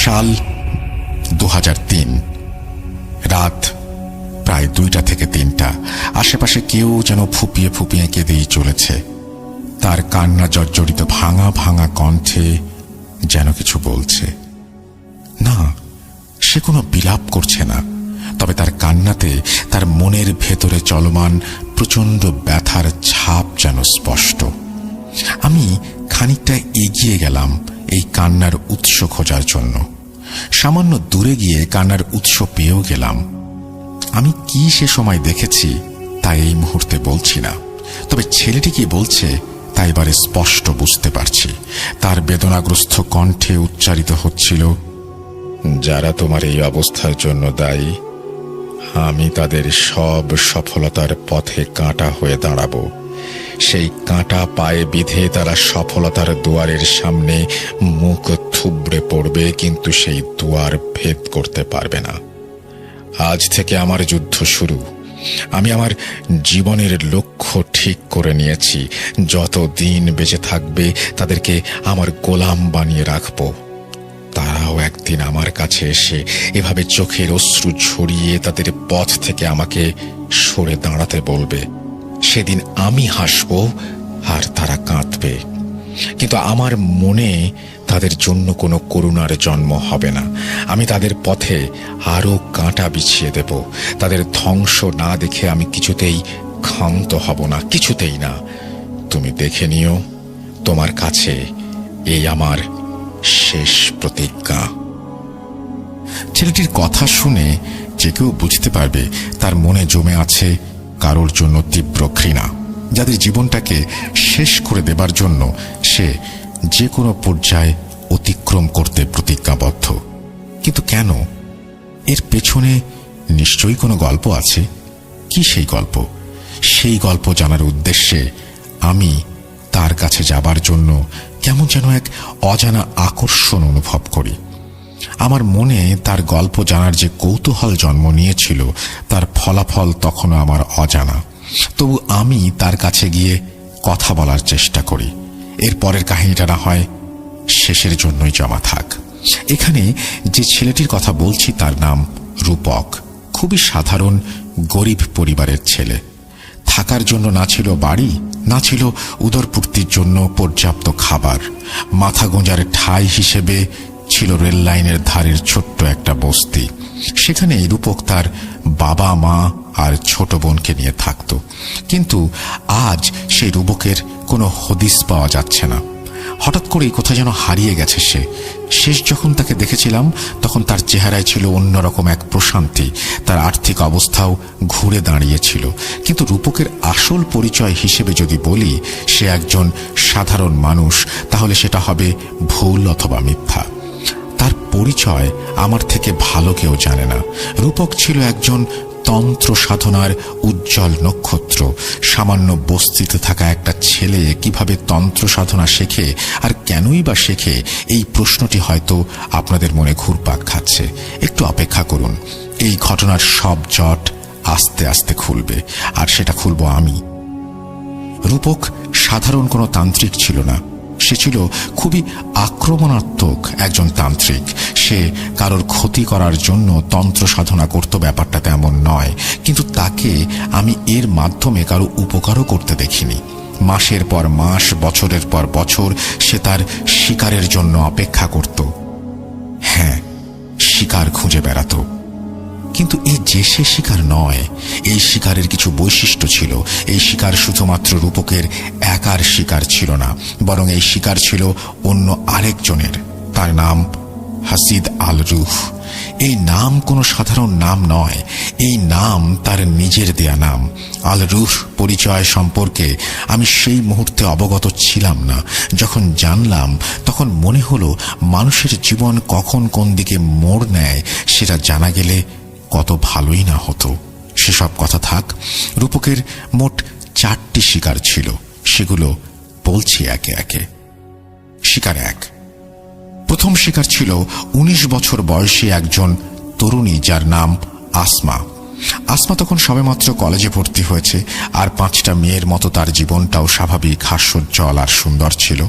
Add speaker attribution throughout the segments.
Speaker 1: সাল 2003, রাত প্রায় 2টা থেকে 3টা। আশেপাশে কেউ যেন ফুপিয়ে ফুপিয়ে কেঁদেই চলেছে। তার কান্না জর্জরিত ভাঙা ভাঙা কণ্ঠে যেন কিছু বলছে। না, সে কোনো বিলাপ করছে না, তবে তার কান্নাতে তার মনের ভেতরে চলমান প্রচন্ড ব্যথার ছাপ যেন স্পষ্ট। আমি খানিকটা এগিয়ে গেলাম এই কান্নার উৎস খোঁজার জন্য। সামান্য দূরে গিয়ে কান্নার উৎস পেয়েও গেলাম। আমি কি সে সময় দেখেছি তা এই মুহূর্তে বলছি না, তবে ছেলেটি কি বলছে তা এবারে স্পষ্ট বুঝতে পারছি। তার বেদনাগ্রস্ত কণ্ঠে উচ্চারিত হচ্ছিল, যারা তোমার এই অবস্থার জন্য দায়ী, আমি তাদের সব সফলতার পথে কাঁটা হয়ে দাঁড়াবো। সেই কাঁটা পায়ে বিঁধে তারা সফলতার দুয়ারের সামনে মুখ থুবড়ে পড়বে, কিন্তু সেই দুয়ার ভেদ করতে পারবে না। আজ থেকে আমার যুদ্ধ শুরু। আমি আমার জীবনের লক্ষ্য ঠিক করে নিয়েছি। যত দিন বেঁচে থাকবে তাদেরকে আমার গোলাম বানিয়ে রাখবো। তারাও একদিন আমার কাছে এসে এভাবে চোখের অশ্রু ঝরিয়ে তাদের পথ থেকে আমাকে সরে দাঁড়াতে বলবে। সেদিন আমি হাসব আর তারা কাঁদবে, কিন্তু আমার মনে তাদের জন্য কোনো করুণার জন্ম হবে না। আমি তাদের পথে আরো কাঁটা বিছিয়ে দেব। তাদের ধ্বংস না দেখে আমি কিছুতেই ক্ষান্ত হব না, কিছুতেই না। তুমি দেখে নিও, তোমার কাছে এই আমার শেষ প্রতিজ্ঞা। ছেলেটির কথা শুনে যে কেউ বুঝতে পারবে তার মনে জমে আছে কারোর জন্য তীব্র ঘৃণা, যাদের জীবনটাকে শেষ করে দেবার জন্য সে যে কোনো পর্যায়ে অতিক্রম করতে প্রতিজ্ঞাবদ্ধ। কিন্তু কেন? এর পেছনে নিশ্চয়ই কোনো গল্প আছে। কি সেই গল্প? সেই গল্প জানার উদ্দেশ্যে আমি তার কাছে যাবার জন্য কেমন যেন এক অজানা আকর্ষণ অনুভব করি। আমার মনে তার গল্প জানার যে কৌতূহল জন্ম নিয়েছিল তার ফলাফল তখনও আমার অজানা। তবু আমি তার কাছে গিয়ে কথা বলার চেষ্টা করি। এর পরের কাহিনীটা না হয় শেষের জন্যই জমা থাক। এখানে যে ছেলেটির কথা বলছি তার নাম রূপক। খুবই সাধারণ গরিব পরিবারের ছেলে। থাকার জন্য না ছিল বাড়ি, না ছিল উদরপূর্তির জন্য পর্যাপ্ত খাবার। মাথা গোঁজার ঠাঁই হিসেবে ছিল রেল লাইনের ধারের ছোট্ট একটা বস্তি। সেখানে রূপক তার বাবা মা আর ছোট বোনকে নিয়ে থাকত। কিন্তু আজ সেই রূপকের কোনো হদিস পাওয়া যাচ্ছে না। হঠাৎ করেই কোথায় যেন হারিয়ে গেছে সে। শেষ যখন তাকে দেখেছিলাম তখন তার চেহারায় ছিল অন্যরকম এক প্রশান্তি। তার আর্থিক অবস্থাও ঘুরে দাঁড়িয়েছিল। কিন্তু রূপকের আসল পরিচয় হিসেবে যদি বলি সে একজন সাধারণ মানুষ, তাহলে সেটা হবে ভুল অথবা মিথ্যা। তার পরিচয় আমার থেকে ভালো কেউ জানে না। রূপক ছিল একজন তন্ত্র সাধনার উজ্জ্বল নক্ষত্র। সামান্য বস্তিতে থাকা একটা ছেলে কিভাবে তন্ত্র সাধনা শেখে আর কেনই বা শেখে, এই প্রশ্নটি হয়তো আপনাদের মনে ঘুরপাক খাচ্ছে। একটু অপেক্ষা করুন, এই ঘটনার সব জট আস্তে আস্তে খুলবে, আর সেটা খুলব আমি। রূপক সাধারণ কোনো তান্ত্রিক ছিল না। সে ছিল খুবই আক্রমণাত্মক একজন তান্ত্রিক। সে কারোর ক্ষতি করার জন্য তন্ত্র সাধনা করত, ব্যাপারটা তেমন নয়। কিন্তু তাকে আমি এর মাধ্যমে কারো উপকারও করতে দেখিনি। মাসের পর মাস, বছরের পর বছর সে তার শিকারের জন্য অপেক্ষা করত। হ্যাঁ, শিকার খুঁজে বেড়াত। কিন্তু এই যে সে শিকার নয়, এই শিকারের কিছু বৈশিষ্ট্য ছিল। এই শিকার শুধুমাত্র রূপকের একার শিকার ছিল না, বরং এই শিকার ছিল অন্য আরেকজনের। তার নাম হাসিদ আল রুহ। এই নাম কোনো সাধারণ নাম নয়, এই নাম তার নিজের দেয়া নাম। আল রুহ পরিচয় সম্পর্কে আমি সেই মুহূর্তে অবগত ছিলাম না। যখন জানলাম তখন মনে হলো মানুষের জীবন কখন কোন দিকে মোড় নেয় সেটা জানা গেলে কত ভালোই না হতো। সেসব কথা থাক। রূপকের মোট 4টি শিকার ছিল, সেগুলো বলছি একে একে। শিকার 1। প্রথম শিকার ছিল 19 বছর বয়সী একজন তরুণী যার নাম আসমা। আসমা তখন সবেমাত্র কলেজে ভর্তি হয়েছে, আর 5টা মেয়ের মতো তার জীবনটাও স্বাভাবিক, হাস্যোজ্জ্বল আর সুন্দর ছিল।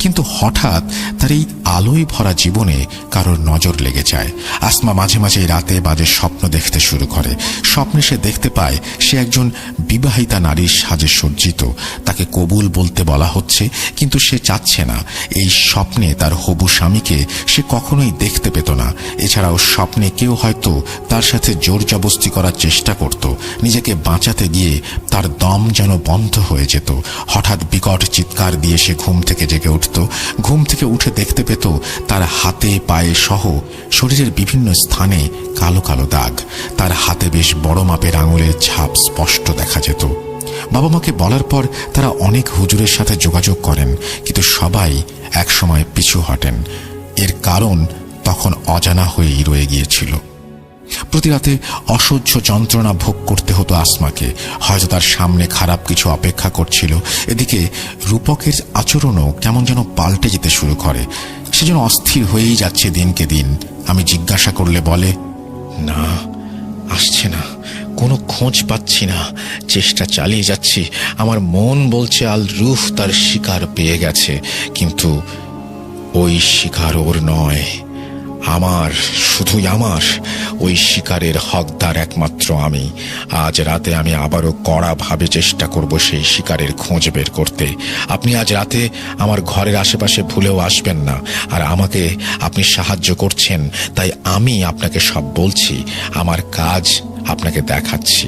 Speaker 1: কিন্তু হঠাৎ তার এই আলোয় ভরা জীবনে কারোর নজর লেগে যায়। আসমা মাঝে মাঝে রাতে বাজে স্বপ্ন দেখতে শুরু করে। স্বপ্নে সে দেখতে পায় সে একজন বিবাহিতা নারীর সাজে সজ্জিত, তাকে কবুল বলতে বলা হচ্ছে, কিন্তু সে চাচ্ছে না। এই স্বপ্নে তার হবু স্বামীকে সে কখনোই দেখতে পেত না। এছাড়াও স্বপ্নে কেউ হয়তো তার সাথে জোর জবস্তি করার চেষ্টা করত। নিজেকে বাঁচাতে গিয়ে তার দম যেন বন্ধ হয়ে যেত। হঠাৎ বিকট চিৎকার দিয়ে সে ঘুম থেকে জেগে উঠত। ঘুম থেকে উঠে দেখতে পেত তার হাতে পায়ে সহ শরীরের বিভিন্ন স্থানে কালো কালো দাগ। তার হাতে বেশ বড় মাপের আঙুলের ছাপ স্পষ্ট দেখা যেত। বাবা মাকে বলার পর তারা অনেক হুজুরের সাথে যোগাযোগ করেন, কিন্তু সবাই একসময় পিছু হটেন। এর কারণ তখন অজানা হয়েই রয়ে গিয়েছিল। প্রতি রাতে অসহ্য যন্ত্রণা ভোগ করতে হতো আসমাকে। হয়তো তার সামনে খারাপ কিছু অপেক্ষা করছিল। এদিকে রূপকের আচরণও কেমন যেন পাল্টে যেতে শুরু করে। সে যেন অস্থির হয়েই যাচ্ছে দিনকে দিন। আমি জিজ্ঞাসা করলে বলে,
Speaker 2: না, আসছে না, কোনো খোঁজ পাচ্ছি না, চেষ্টা চালিয়ে যাচ্ছি। আমার মন বলছে আল রুফ তার শিকার পেয়ে গেছে, কিন্তু ওই শিকার ওর নয়, আমার, শুধুই আমার। ওই শিকারের হকদার একমাত্র আমি। আজ রাতে আমি আবারও কড়াভাবে চেষ্টা করব সেই শিকারের খোঁজ বের করতে। আপনি আজ রাতে আমার ঘরের আশেপাশে ভুলেও আসবেন না। আর আমাকে আপনি সাহায্য করছেন, তাই আমি আপনাকে সব বলছি। আমার কাজ আপনাকে দেখাচ্ছি।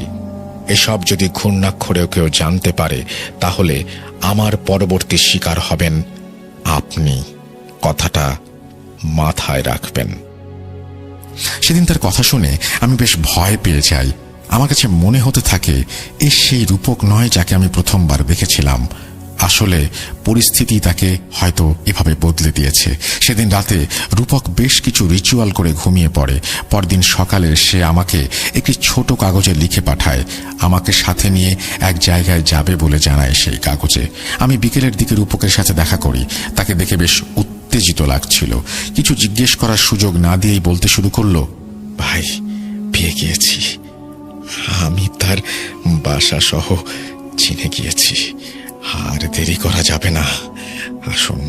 Speaker 2: এসব যদি ঘূর্ণাক্ষরেও কেউ জানতে পারে, তাহলে আমার পরবর্তী শিকার হবেন আপনি। কথাটা মাথায় রাখবেন।
Speaker 1: সেদিন তার কথা শুনে আমি বেশ ভয় পেয়ে যাই। আমার কাছে মনে হতে থাকে এ সেই রূপক নয় যাকে আমি প্রথমবার দেখেছিলাম। আসলে পরিস্থিতি তাকে হয়তো এভাবে বদলে দিয়েছে। সেদিন রাতে রূপক বেশ কিছু রিচুয়াল করে ঘুমিয়ে পড়ে। পরদিন সকালে সে আমাকে একটি ছোট কাগজে লিখে পাঠায়। আমাকে সাথে নিয়ে এক জায়গায় যাবে বলে জানায় সেই কাগজে। আমি বিকেলের দিকে রূপকের সাথে দেখা করি। তাকে দেখে বেশ উত্তেজিত লাগছিল। কিছু জিজ্ঞেস করার সুযোগ না দিয়েই বলতে শুরু করলো,
Speaker 2: ভাই, পেয়ে গিয়েছি। আমি তার বাসা সহ চিনে গিয়েছি। আর দেরি করা যাবে না, আসুন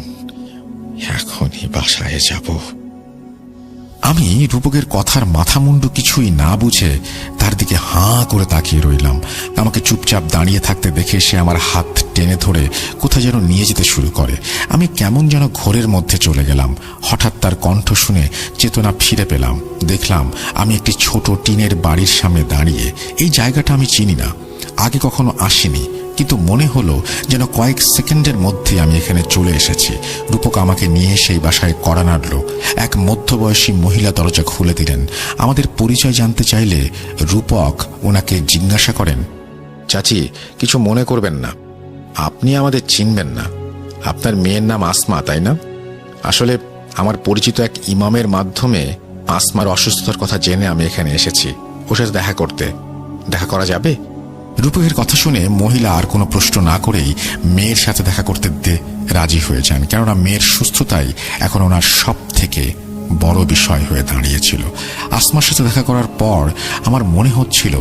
Speaker 2: এখনই বাসায় যাব।
Speaker 1: আমি রূপকের কথার মাথা মুন্ডু কিছুই না বুঝে তার দিকে হাঁ করে তাকিয়ে রইলাম। আমাকে চুপচাপ দাঁড়িয়ে থাকতে দেখে সে আমার হাত টেনে ধরে কোথায় যেন নিয়ে যেতে শুরু করে। আমি কেমন যেন ঘোরের মধ্যে চলে গেলাম। হঠাৎ তার কণ্ঠ শুনে চেতনা ফিরে পেলাম। দেখলাম আমি একটি ছোট টিনের বাড়ির সামনে দাঁড়িয়ে। এই জায়গাটা আমি চিনি না, আগে কখনো আসিনি, কিন্তু মনে হলো যেন কয়েক সেকেন্ডের মধ্যে আমি এখানে চলে এসেছি। রূপক আমাকে নিয়ে সেই বাসায় কড়া নাড়ল। এক মধ্যবয়সী মহিলা দরজা খুলে দিলেন। আমাদের পরিচয় জানতে চাইলে রূপক ওনাকে জিজ্ঞাসা করেন,
Speaker 2: চাচি, কিছু মনে করবেন না, আপনি আমাদের চিনবেন না। আপনার মেয়ের নাম আসমা, তাই না? আসলে আমার পরিচিত এক ইমামের মাধ্যমে আসমার অসুস্থতার কথা জেনে আমি এখানে এসেছি ওর সাথে দেখা করতে। দেখা করা যাবে?
Speaker 1: রূপকের কথা শুনে মহিলা আর কোনো প্রশ্ন না করেই মেয়ের সাথে দেখা করতে রাজি হয়ে যান। কেননা মেয়ের সুস্থতাই এখন ওনার সব থেকে বড় বিষয় হয়ে দাঁড়িয়েছিল। আসমার সাথে দেখা করার পর আমার মনে হচ্ছিল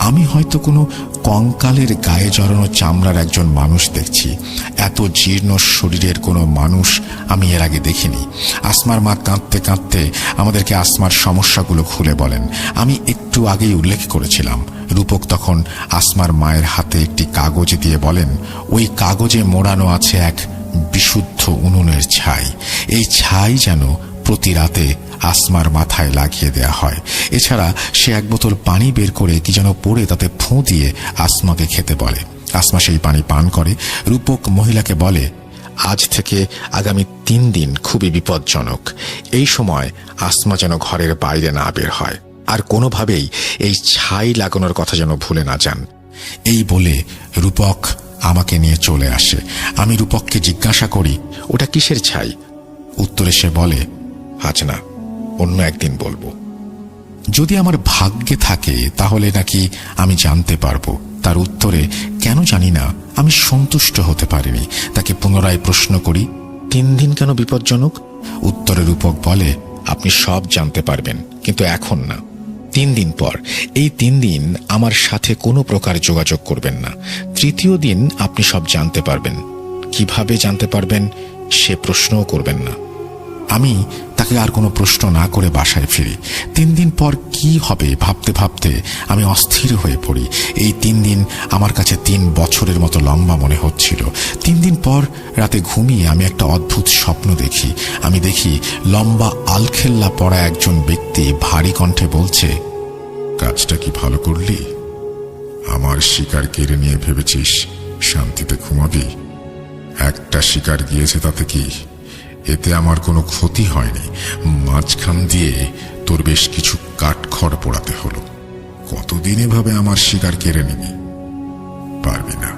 Speaker 1: আমি হয়তো কোনো কঙ্কালের গায়ে জড়ানো চামড়ার একজন মানুষ দেখছি। এত জীর্ণ শরীরের কোনো মানুষ আমি এর আগে দেখিনি। আসমার মা কাঁদতে কাঁদতে আমাদেরকে আসমার সমস্যাগুলো খুলে বলেন। আমি একটু আগেই উল্লেখ করেছিলাম। রূপক তখন আসমার মায়ের হাতে একটি কাগজ দিয়ে বলেন, ওই কাগজে মোড়ানো আছে এক বিশুদ্ধ উনুনের ছাই। এই ছাই যেন প্রতি রাতে আসমার মাথায় লাগিয়ে দেয়া হয়। এছাড়া সে এক বোতল পানি বের করে কি যেন পড়ে তাতে ফোঁ দিয়ে আসমাকে খেতে বলে। আসমা সেই পানি পান করে। রূপক মহিলাকে বলে,
Speaker 2: আজ থেকে আগামী 3 দিন খুবই বিপজ্জনক। এই সময় আসমা যেন ঘরের বাইরে না বের হয়, আর কোনোভাবেই এই ছাই লাগানোর কথা যেন ভুলে না যান।
Speaker 1: এই বলে রূপক আমাকে নিয়ে চলে আসে। আমি রূপককে জিজ্ঞাসা করি,
Speaker 2: ওটা কিসের ছাই?
Speaker 1: উত্তরে সে বলে,
Speaker 2: আজ না, অন্য একদিন বলবো।
Speaker 1: যদি আমার ভাগ্যে থাকে তাহলে নাকি আমি জানতে পারবো। তার উত্তরে কেন জানি না আমি সন্তুষ্ট হতে পারিনি। তাকে পুনরায় প্রশ্ন করি,
Speaker 2: 3 দিন কেন বিপজ্জনক?
Speaker 1: উত্তরে রূপক বলে,
Speaker 2: আপনি সব জানতে পারবেন, কিন্তু এখন না। 3 দিন পর, এই 3 দিন আমার সাথে কোনো প্রকার যোগাযোগ করবেন না। 3য় দিন আপনি সব জানতে পারবেন। কিভাবে জানতে পারবেন সে প্রশ্নও করবেন না।
Speaker 1: আমি তাকে আর কোনো প্রশ্ন না করে বাসায় ফিরি। 3 দিন পর কি হবে ভাবতে ভাবতে আমি অস্থির হয়ে পড়ি। এই 3 দিন আমার কাছে 3 বছরের মতো লম্বা মনে হচ্ছিল। 3 দিন পর রাতে ঘুমিয়ে আমি একটা অদ্ভুত স্বপ্ন দেখি। আমি দেখি লম্বা আলখেল্লা পরা একজন ব্যক্তি ভারী কণ্ঠে বলছে, কাজটা কি ভালো করলি? আমার শিকার কেড়ে নিয়ে ভেবেছিস শান্তিতে ঘুমাবি? একটা শিকার গিয়েছে তাতে কি? এতে আমার কোনো ক্ষতি হয়নি, মাঝখান দিয়ে তোর বেশ কিছু কাঠখড় পোড়াতে হলো। কতদিন এভাবে আমার শিকার কেড়ে নিবি? পারবি না,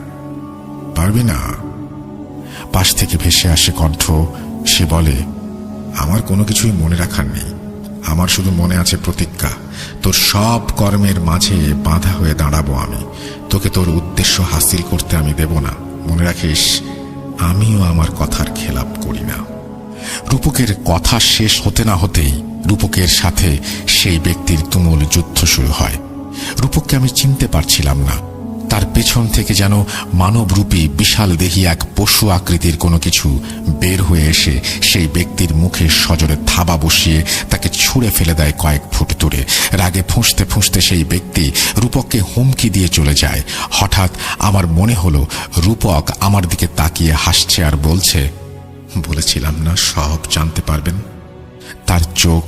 Speaker 1: পারবি না। পাশ থেকে ভেসে আসে কণ্ঠ। সে বলে, আমার কোনো কিছুই মনে রাখার নেই। আমার শুধু মনে আছে প্রতিজ্ঞা। তোর সব কর্মের মাঝে বাধা হয়ে দাঁড়াবো আমি। তোকে তোর উদ্দেশ্য হাসিল করতে আমি দেব না। মনে রাখিস, আমিও আমার কথার খেলাপ করি না। রূপকের কথা শেষ হতে না হতেই রূপকের সাথে সেই ব্যক্তির তুমুল যুদ্ধ শুরু হয়। রূপককে আমি চিনতে পারছিলাম না। তার পেছন থেকে যেন মানবরূপী বিশাল দেহী এক পশু আকৃতির কোনো কিছু বের হয়ে এসে সেই ব্যক্তির মুখে সজোরে থাবা বসিয়ে তাকে ছুঁড়ে ফেলে দেয় কয়েক ফুট দূরে। রাগে ফুঁসতে ফুঁসতে সেই ব্যক্তি রূপককে হুমকি দিয়ে চলে যায়। হঠাৎ আমার মনে হলো রূপক আমার দিকে তাকিয়ে হাসছে আর বলছে, বলেছিলাম না সব জানতে পারবেন। তার চোখ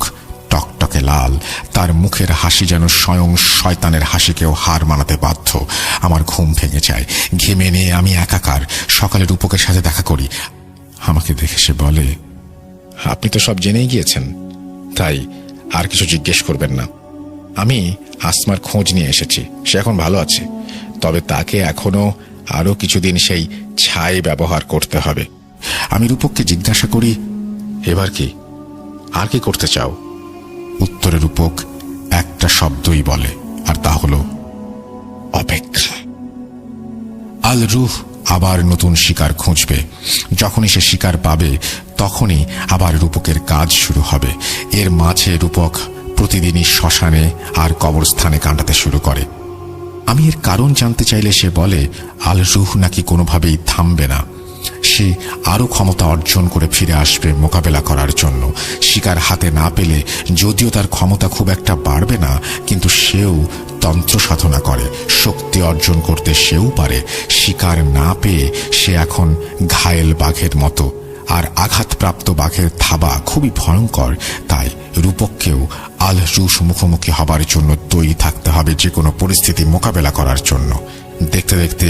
Speaker 1: টকটকে লাল, তার মুখের হাসি যেন স্বয়ং শয়তানের হাসিকেও হার মানাতে বাধ্য। আমার ঘুম ভেঙে যায়, ঘেমে নিয়ে আমি একাকার। সকালে রূপকের সাথে দেখা করি। আমাকে দেখে সে বলে,
Speaker 2: আপনি তো সব জেনেই গিয়েছেন, তাই আর কিছু জিজ্ঞেস করবেন না। আমি আসমার খোঁজ নিয়ে এসেছি। সে এখন ভালো আছে, তবে তাকে এখনো আরো কিছুদিন সেই ছাই ব্যবহার করতে হবে।
Speaker 1: আমি রূপককে জিজ্ঞাসা করি,
Speaker 2: এবার কি, আর কি করতে চাও?
Speaker 1: উত্তরে রূপক একটা শব্দই বলে, আর তা হলো
Speaker 2: অপেক্ষা।
Speaker 1: আল রুহ আবার নতুন শিকার খুঁজবে। যখনই সে শিকার পাবে তখনই আবার রূপকের কাজ শুরু হবে। এর মাঝে রূপক প্রতিদিনই শ্মশানে আর কবরস্থানে কাটাতে শুরু করে। আমি এর কারণ জানতে চাইলে সে বলে, আল রুহ নাকি কোনোভাবেই থামবে না। সে আরো ক্ষমতা অর্জন করে ফিরে আসবে মোকাবেলা করার জন্য। শিকার হাতে না পেলে যদিও তার ক্ষমতা খুব একটা বাড়বে না, কিন্তু সেও তন্ত্র সাধনা করে, শক্তি অর্জন করতে সেও পারে। শিকার না পেয়ে সে এখন ঘায়েল বাঘের মতো, আর আঘাতপ্রাপ্ত বাঘের থাবা খুবই ভয়ঙ্কর। তাই রূপককেও আল রুহ মুখোমুখি হবার জন্য তৈরি থাকতে হবে যে কোনো পরিস্থিতি মোকাবেলা করার জন্য। দেখতে দেখতে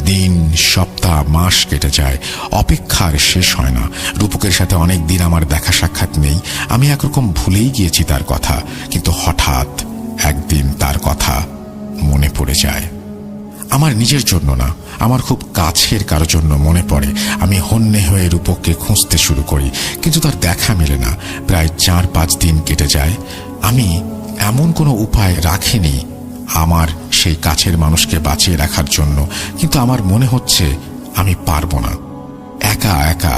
Speaker 1: দিন, সপ্তাহ, মাস কেটে যায়। অপেক্ষার শেষ হয় না। রূপকের সাথে অনেক দিন আমার দেখা সাক্ষাৎ নেই। আমি একরকম ভুলেই গিয়েছি তার কথা, কিন্তু হঠাৎ একদিন তার কথা মনে পড়ে যায়। আমার নিজের জন্য না, আমার খুব কাছের কারো জন্য মনে পড়ে। আমি হন্যে হয়ে রূপককে খুঁজতে শুরু করি, কিন্তু তার দেখা মেলে না। প্রায় 4-5 দিন কেটে যায়। আমি এমন কোনো উপায় রাখিনি আমার সেই কাছের মানুষকে বাঁচিয়ে রাখার জন্য, কিন্তু আমার মনে হচ্ছে আমি পারবো না। একা একা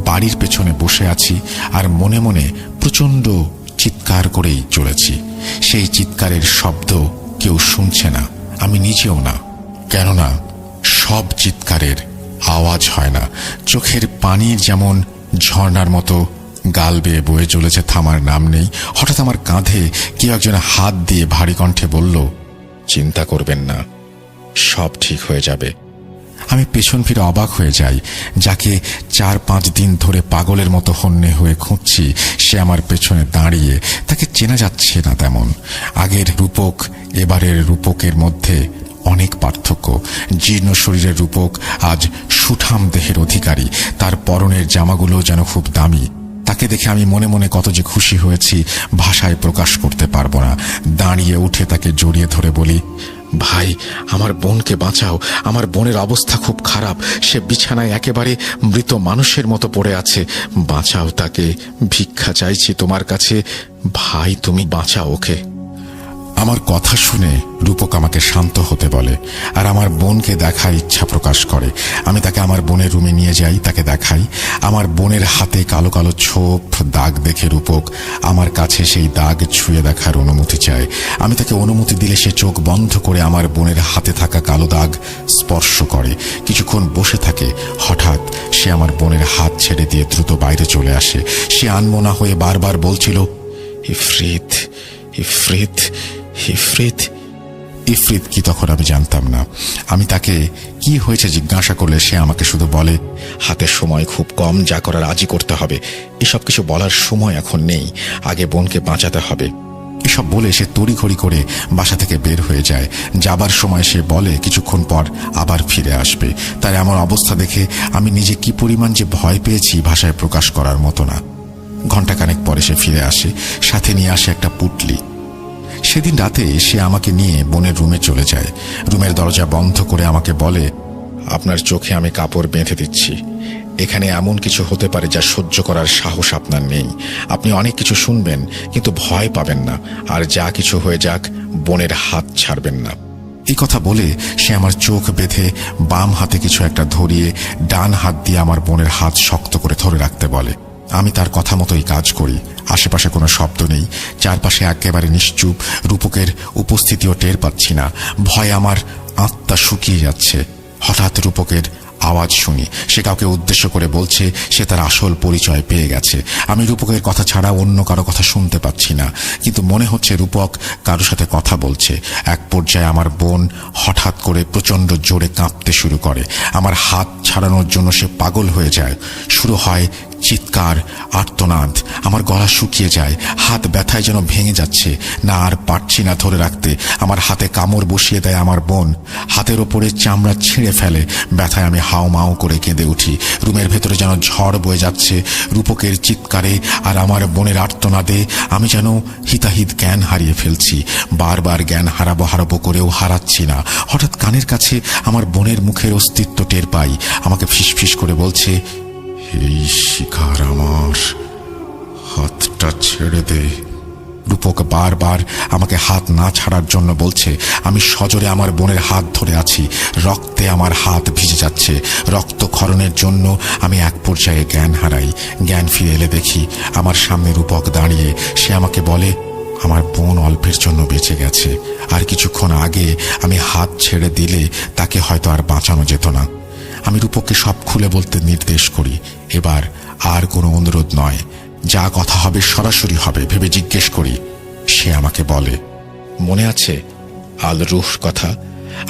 Speaker 1: বাড়ির পেছনে বসে আছি আর মনে মনে প্রচণ্ড চিৎকার করেই চলেছি। সেই চিৎকারের শব্দ কেউ শুনছে না, আমি নিজেও না। কেননা সব চিৎকারের আওয়াজ হয় না। চোখের পানির যেমন ঝর্ণার মতো গাল বেয়ে বয়ে চলেছে, থামার নাম নেই। হঠাৎ আমার কাঁধে কেউ একজন হাত দিয়ে ভারী কণ্ঠে বলল,
Speaker 2: চিন্তা করবেন না, সব ঠিক হয়ে যাবে।
Speaker 1: আমি পেছন ফিরে অবাক হয়ে যাই। যাকে 4-5 দিন ধরে পাগলের মতো হন্যে হয়ে খুঁজছি, সে আমার পেছনে দাঁড়িয়ে। তাকে চেনা যাচ্ছে না তেমন। আগের রূপক এবারের রূপকের মধ্যে অনেক পার্থক্য। জীর্ণ শরীরের রূপক আজ সুঠাম দেহের অধিকারী। তার পরনের জামাগুলো যেন খুব দামি। তাকে দেখে আমি মনে মনে কত যে খুশি হয়েছি ভাষায় প্রকাশ করতে পারবো না। দাঁড়িয়ে উঠে তাকে জড়িয়ে ধরে বলি,
Speaker 2: ভাই, আমার বোনকে বাঁচাও। আমার বোনের অবস্থা খুব খারাপ। সে বিছানায় একেবারে মৃত মানুষের মতো পড়ে আছে। বাঁচাও তাকে, ভিক্ষা চাইছি তোমার কাছে। ভাই, তুমি বাঁচাও ওকে।
Speaker 1: আমার কথা শুনে রূপক আমাকে শান্ত হতে বলে আর আমার বোনকে দেখার ইচ্ছা প্রকাশ করে। আমি তাকে আমার বোনের রুমে নিয়ে যাই, তাকে দেখাই। আমার বোনের হাতে কালো কালো ছোপ দাগ দেখে রূপক আমার কাছে সেই দাগ ছুঁয়ে দেখার অনুমতি চায়। আমি তাকে অনুমতি দিলে সে চোখ বন্ধ করে আমার বোনের হাতে থাকা কালো দাগ স্পর্শ করে। কিছুক্ষণ বসে থাকে। হঠাৎ সে আমার বোনের হাত ছেড়ে দিয়ে দ্রুত বাইরে চলে আসে। সে আনমনা হয়ে বারবার বলছিল,
Speaker 2: ইফরিত, ইফরিত, ইফরিত।
Speaker 1: ইফরিত কি তখন আমি জানতাম না। আমি তাকে কি হয়েছে জিজ্ঞাসা করলে সে আমাকে শুধু বলে,
Speaker 2: হাতের সময় খুব কম, যা করার আজই করতে হবে। এসব কিছু বলার সময় এখন নেই, আগে বোনকে বাঁচাতে হবে।
Speaker 1: এসব বলে সে তড়িঘড়ি করে বাসা থেকে বের হয়ে যায়। যাবার সময় সে বলে কিছুক্ষণ পর আবার ফিরে আসবে। তাই আমার অবস্থা দেখে আমি নিজে কি পরিমাণ যে ভয় পেয়েছি ভাষায় প্রকাশ করার মতো না। ঘণ্টাখানেক পরে সে ফিরে আসে, সাথে নিয়ে আসে একটা পুটলি। সেদিন রাতে সে আমাকে নিয়ে বোনের রুমে চলে যায়। রুমের দরজা বন্ধ করে আমাকে বলে,
Speaker 2: আপনার চোখে আমি কাপড় বেঁধে দিচ্ছি। এখানে এমন কিছু হতে পারে যা সহ্য করার সাহস আপনার নেই। আপনি অনেক কিছু শুনবেন, কিন্তু ভয় পাবেন না। আর যা কিছু হয়ে যাক, বোনের হাত ছাড়বেন না।
Speaker 1: এই কথা বলে সে আমার চোখ বেঁধে বাম হাতে কিছু একটা ধরিয়ে ডান হাত দিয়ে আমার বোনের হাত শক্ত করে ধরে রাখতে বলে। আমি তার কথা মতোই কাজ করি। আশেপাশে কোনো শব্দ নেই, চারপাশে একেবারে নিশ্চুপ। রূপকের উপস্থিতিও টের পাচ্ছি না। ভয়ে আমার আত্মা শুকিয়ে যাচ্ছে। হঠাৎ রূপকের আওয়াজ শুনি। সে কাউকে উদ্দেশ্য করে বলছে সে তার আসল পরিচয় পেয়ে গেছে। আমি রূপকের কথা ছাড়া অন্য কারো কথা শুনতে পাচ্ছি না, কিন্তু মনে হচ্ছে রূপক কারো সাথে কথা বলছে। এক পর্যায়ে আমার বোন হঠাৎ করে প্রচণ্ড জোরে কাঁপতে শুরু করে। আমার হাত ছাড়ানোর জন্য সে পাগল হয়ে যায়। শুরু হয় চিৎকার, আর্তনাদ। আমার গলা শুকিয়ে যায়, হাত ব্যথায় যেন ভেঙে যাচ্ছে। না আর পারছি না ধরে রাখতে। আমার হাতে কামড় বসিয়ে দেয় আমার বোন। হাতের ওপরে চামড়া ছিঁড়ে ফেলে। ব্যথায় আমি হাও মাও করে কেঁদে উঠি। রুমের ভেতরে যেন ঝড় বয়ে যাচ্ছে। রূপকের চিৎকারে আর আমার বোনের আর্তনাদে আমি যেন হিতাহিত জ্ঞান হারিয়ে ফেলছি। বারবার জ্ঞান হারাবো করেও হারাচ্ছি না। হঠাৎ কানের কাছে আমার বোনের মুখের অস্তিত্ব টের পাই। আমাকে ফিসফিস করে বলছে, এই শিকার আমার, হাতটা ছেড়ে দে। রূপক বারবার আমাকে হাত না ছাড়ার জন্য বলছে। আমি সজোরে আমার বোনের হাত ধরে আছি। রক্তে আমার হাত ভিজে যাচ্ছে। রক্তক্ষরণের জন্য আমি এক পর্যায়ে জ্ঞান হারাই। জ্ঞান ফিরে এলে দেখি আমার সামনে রূপক দাঁড়িয়ে। সে আমাকে বলে, আমার বোন অল্পের জন্য বেঁচে গেছে। আর কিছুক্ষণ আগে আমি হাত ছেড়ে দিলে তাকে হয়তো আর বাঁচানো যেত না। আমি রূপককে সব খুলে বলতে নির্দেশ করি। এবার আর কোনো অনুরোধ নয়, যা কথা হবে সরাসরি হবে ভেবে জিজ্ঞেস করি। সে আমাকে বলে,
Speaker 2: মনে আছে আল রুহ কথা?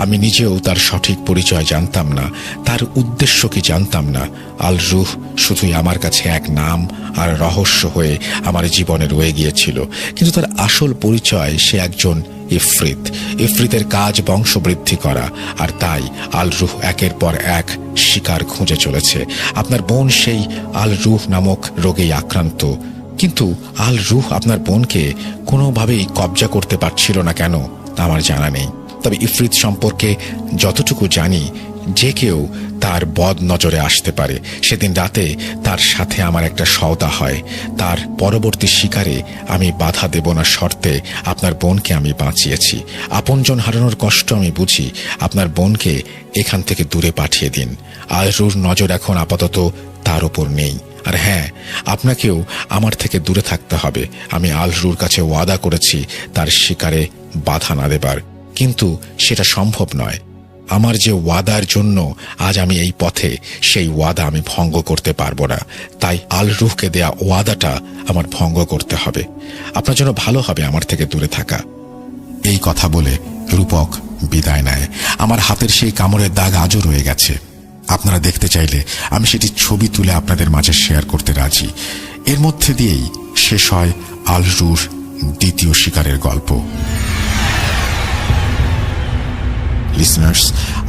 Speaker 2: আমি নিজেও তার সঠিক পরিচয় জানতাম না, তার উদ্দেশ্য কি জানতাম না। আল রুহ শুধুই আমার কাছে এক নাম আর রহস্য হয়ে আমার জীবনে রয়ে গিয়েছিল। কিন্তু তার আসল পরিচয় সে একজন ইফরিত। ইফরিতের কাজ বংশবৃদ্ধি করা, আর তাই আল রুহ একের পর এক শিকার খুঁজে চলেছে। আপনার বোন সেই আল রুহ নামক রোগেই আক্রান্ত। কিন্তু আল রুহ আপনার বোনকে কোনোভাবেই কবজা করতে পারছিল না কেন তা আমার জানা নেই। তবে ইফরিত সম্পর্কে যতটুকু জানি, যে কেউ তার বদ নজরে আসতে পারে। সেদিন রাতে তার সাথে আমার একটা সওদা হয়। তার পরবর্তী শিকারে আমি বাধা দেব না শর্তে আপনার বোনকে আমি বাঁচিয়েছি। আপনজন হারানোর কষ্ট আমি বুঝি। আপনার বোনকে এখান থেকে দূরে পাঠিয়ে দিন। আল রুহর নজর এখন আপাতত তার উপর নেই। আর হ্যাঁ, আপনাকেও আমার থেকে দূরে থাকতে হবে। আমি আল রুহর কাছে ওয়াদা করেছি তার শিকারে বাধা না দেবার, কিন্তু সেটা সম্ভব নয়। আমার যে ওয়াদার জন্য আজ আমি এই পথে, সেই ওয়াদা আমি ভঙ্গ করতে পারবো না। তাই আল রুহকে দেয়া ওয়াদাটা আমার ভঙ্গ করতে হবে। আপনার জন্য ভালো হবে আমার থেকে দূরে থাকা।
Speaker 1: এই কথা বলে রূপক বিদায় নেয়। আমার হাতের সেই কামড়ের দাগ আজও রয়ে গেছে। আপনারা দেখতে চাইলে আমি সেটি ছবি তুলে আপনাদের মাঝে শেয়ার করতে রাজি। এর মধ্যে দিয়েই শেষ হয় আল রুহর দ্বিতীয় শিকারের গল্প। লিসনার্স,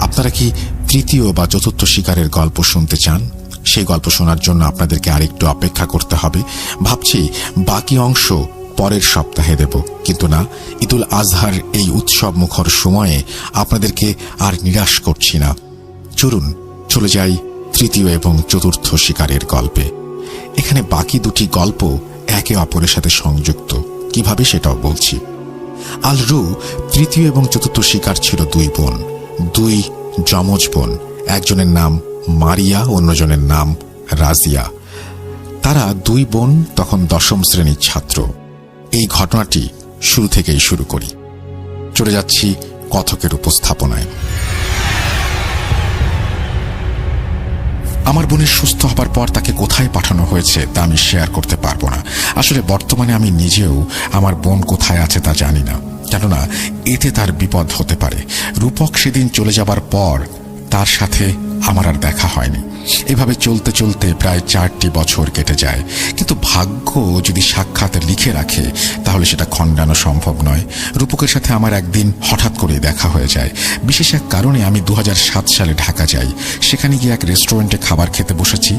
Speaker 1: আপনারা কি তৃতীয় বা চতুর্থ শিকারের গল্প শুনতে চান? সেই গল্প শোনার জন্য আপনাদেরকে আরেকটু অপেক্ষা করতে হবে। ভাবছি বাকি অংশ পরের সপ্তাহে দেব, কিন্তু না, ঈদুল আজহার এই উৎসব মুখর সময়ে আপনাদেরকে আর নিরাশ করছি না। চলুন চলে যাই তৃতীয় এবং চতুর্থ শিকারের গল্পে। এখানে বাকি দুটি গল্প একে অপরের সাথে সংযুক্ত, কিভাবে সেটাও বলছি। আলরু তৃতীয় এবং চতুর্থ শিকার ছিল দুই বোন, দুই যমজ বোন। একজনের নাম মারিয়া, অন্যজনের নাম রাজিয়া। তারা দুই বোন তখন 10ম শ্রেণীর ছাত্র। এই ঘটনাটি শুরু থেকেই শুরু করি। চলে যাচ্ছি কথকের উপস্থাপনায়। আমার বোনের সুস্থ হবার পর তাকে কোথায় পাঠানো হয়েছে তা আমি শেয়ার করতে পারবো না। আসলে বর্তমানে আমি নিজেও আমার বোন কোথায় আছে তা জানি না, কেননা এতে তার বিপদ হতে পারে। রূপক সেদিন চলে যাবার পর তার সাথে আমার আর দেখা হয়নি। এভাবে চলতে চলতে প্রায় 4টি বছর কেটে যায়। কিন্তু ভাগ্য যদি সাক্ষাৎ লিখে রাখে তাহলে সেটা খণ্ডানো সম্ভব নয়। রূপকের সাথে আমার একদিন হঠাৎ করে দেখা হয়ে যায়। বিশেষ এক কারণে আমি 2007 সালে ঢাকা যাই। সেখানে গিয়ে এক রেস্টুরেন্টে খাবার খেতে বসেছি।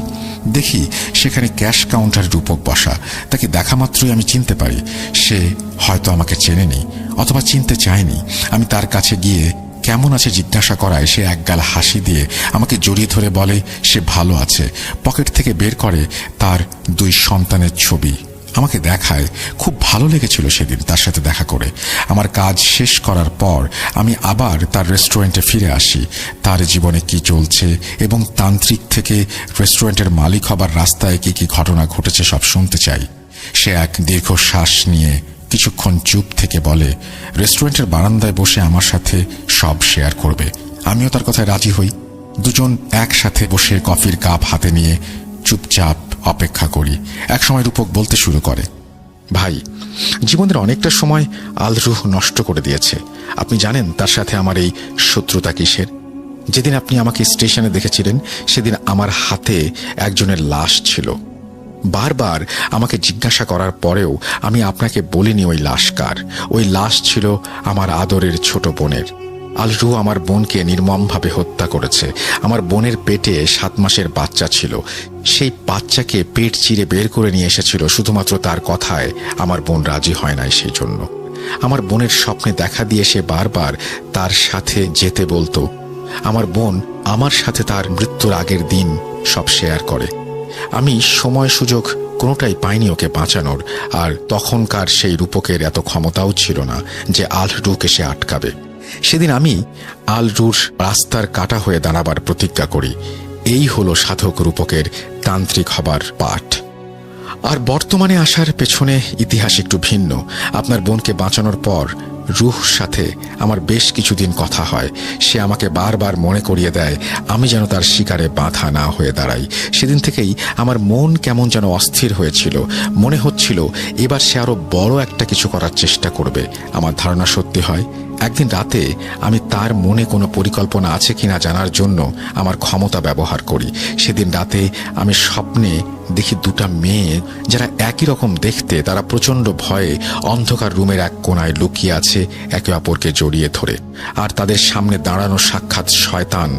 Speaker 1: দেখি সেখানে ক্যাশ কাউন্টারে রূপক বসা। তাকে দেখা মাত্রই আমি চিনতে পারি সে হয়তো আমাকে চেনেনি অথবা চিনতে চায়নি। আমি তার কাছে গিয়ে কেমন আছে জিজ্ঞাসা করায় সে একগাল হাসি দিয়ে আমাকে জড়িয়ে ধরে বলে সে ভালো আছে। পকেট থেকে বের করে তার 2 সন্তানের ছবি আমাকে দেখায়। খুব ভালো লেগেছিল সেদিন তার সাথে দেখা করে। আমার কাজ শেষ করার পর আমি আবার তার রেস্টুরেন্টে ফিরে আসি। তার জীবনে কি চলছে এবং তান্ত্রিক থেকে রেস্টুরেন্টের মালিক হবার রাস্তায় কি কি ঘটনা ঘটেছে সব শুনতে চাই। সে এক দীর্ঘশ্বাস নিয়ে কিছুক্ষণ চুপ থেকে বলে রেস্টুরেন্টের বারান্দায় বসে আমার সাথে সব শেয়ার করবে। আমিও তার কথায় রাজি হই। দুজন একসাথে বসে কফির কাপ হাতে নিয়ে চুপচাপ অপেক্ষা করি। একসময় রূপক বলতে শুরু করে,
Speaker 2: ভাই, জীবনের অনেকটা সময় আলরুহ নষ্ট করে দিয়েছে। আপনি জানেন তার সাথে আমার এই শত্রুতা কিসের? যেদিন আপনি আমাকে স্টেশনে দেখেছিলেন সেদিন আমার হাতে একজনের লাশ ছিল। বারবার আমাকে জিজ্ঞাসা করার পরেও আমি আপনাকে বলিনি ওই লাশ কার। ওই লাশ ছিল আমার আদরের ছোট বোনের। আলরু আমার বোনকে নির্মমভাবে হত্যা করেছে। আমার বোনের পেটে 7 মাসের বাচ্চা ছিল। সেই বাচ্চাকে পেট চিরে বের করে নিয়ে এসেছিল শুধুমাত্র তার কথায় আমার বোন রাজি হয় নাই। সেই জন্য আমার বোনের স্বপ্নে দেখা দিয়ে সে বারবার তার সাথে যেতে বলতো। আমার বোন আমার সাথে তার মৃত্যুর আগের দিন সব শেয়ার করে। আমি সময় সুযোগ কোনোটাই পাইনি ওকে বাঁচানোর। আর তখনকার সেই রূপকের এত ক্ষমতাও ছিল না যে আলরুকে সে আটকাবে। সেদিন আমি আলরুর রাস্তার কাটা হয়ে দাঁড়াবার প্রতিজ্ঞা করি। এই হলো সাধক রূপকের তান্ত্রিক হবার পাঠ। আর বর্তমানে আসার পেছনে ইতিহাস একটু ভিন্ন। আপনার বোনকে বাঁচানোর পর রুহ সাথে আমার বেশ কিছুদিন কথা হয়। সে আমাকে বারবার মনে করিয়ে দেয় আমি যেন তার শিকারে বাধা না হয়ে দাঁড়াই। সেদিন থেকেই আমার মন কেমন যেন অস্থির হয়েছিল। মনে হচ্ছিল এবার সে আরো বড় একটা কিছু করার চেষ্টা করবে। আমার ধারণা সত্যি হয়। একদিন রাতে আমি তার মনে কোনো পরিকল্পনা আছে কিনা জানার জন্য আমার ক্ষমতা ব্যবহার করি। সেদিন রাতে আমি স্বপ্নে দেখি 2টা মেয়ে যারা একই রকম দেখতে। তারা প্রচণ্ড ভয়ে অন্ধকার রুমের এক কোণায় লুকিয়ে আছে একে অপরকে জড়িয়ে ধরে। আর তাদের সামনে দাঁড়ানো সাক্ষাৎ শয়তান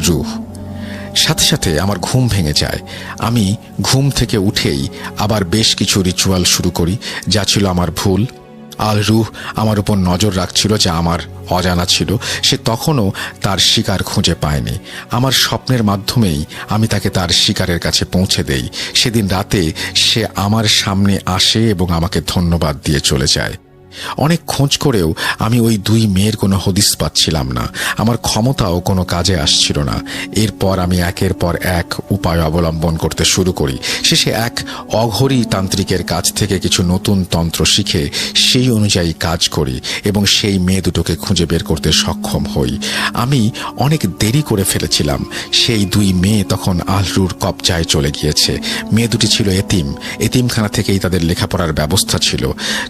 Speaker 2: রূহ। সাথে সাথে আমার ঘুম ভেঙে যায়। আমি ঘুম থেকে উঠেই আবার বেশ কিছু রিচুয়াল শুরু করি, যা ছিল আমার ভুল। আলরুহ আমার উপর নজর রাখছিল যা আমার অজানা ছিল। সে তখনও তার শিকার খুঁজে পায়নি। আমার স্বপ্নের মাধ্যমেই আমি তাকে তার শিকারের কাছে পৌঁছে দেই। সেদিন রাতে সে আমার সামনে আসে এবং আমাকে ধন্যবাদ দিয়ে চলে যায়। অনেক খোঁজ করেও আমি ওই 2 মেয়ের কোনো হদিস পাচ্ছিলাম না। আমার ক্ষমতাও কোনো কাজে আসছিল না। এরপর আমি একের পর এক উপায় অবলম্বন করতে শুরু করি। শেষে এক অঘরী তান্ত্রিকের কাছ থেকে কিছু নতুন তন্ত্র শিখে সেই অনুযায়ী কাজ করি এবং সেই মেয়ে দুটোকে খুঁজে বের করতে সক্ষম হই। আমি অনেক দেরি করে ফেলেছিলাম। সেই 2 মেয়ে তখন আলরুর কবজায় চলে গিয়েছে। মেয়ে দুটি ছিল এতিম। এতিমখানা থেকেই তাদের লেখাপড়ার ব্যবস্থা ছিল,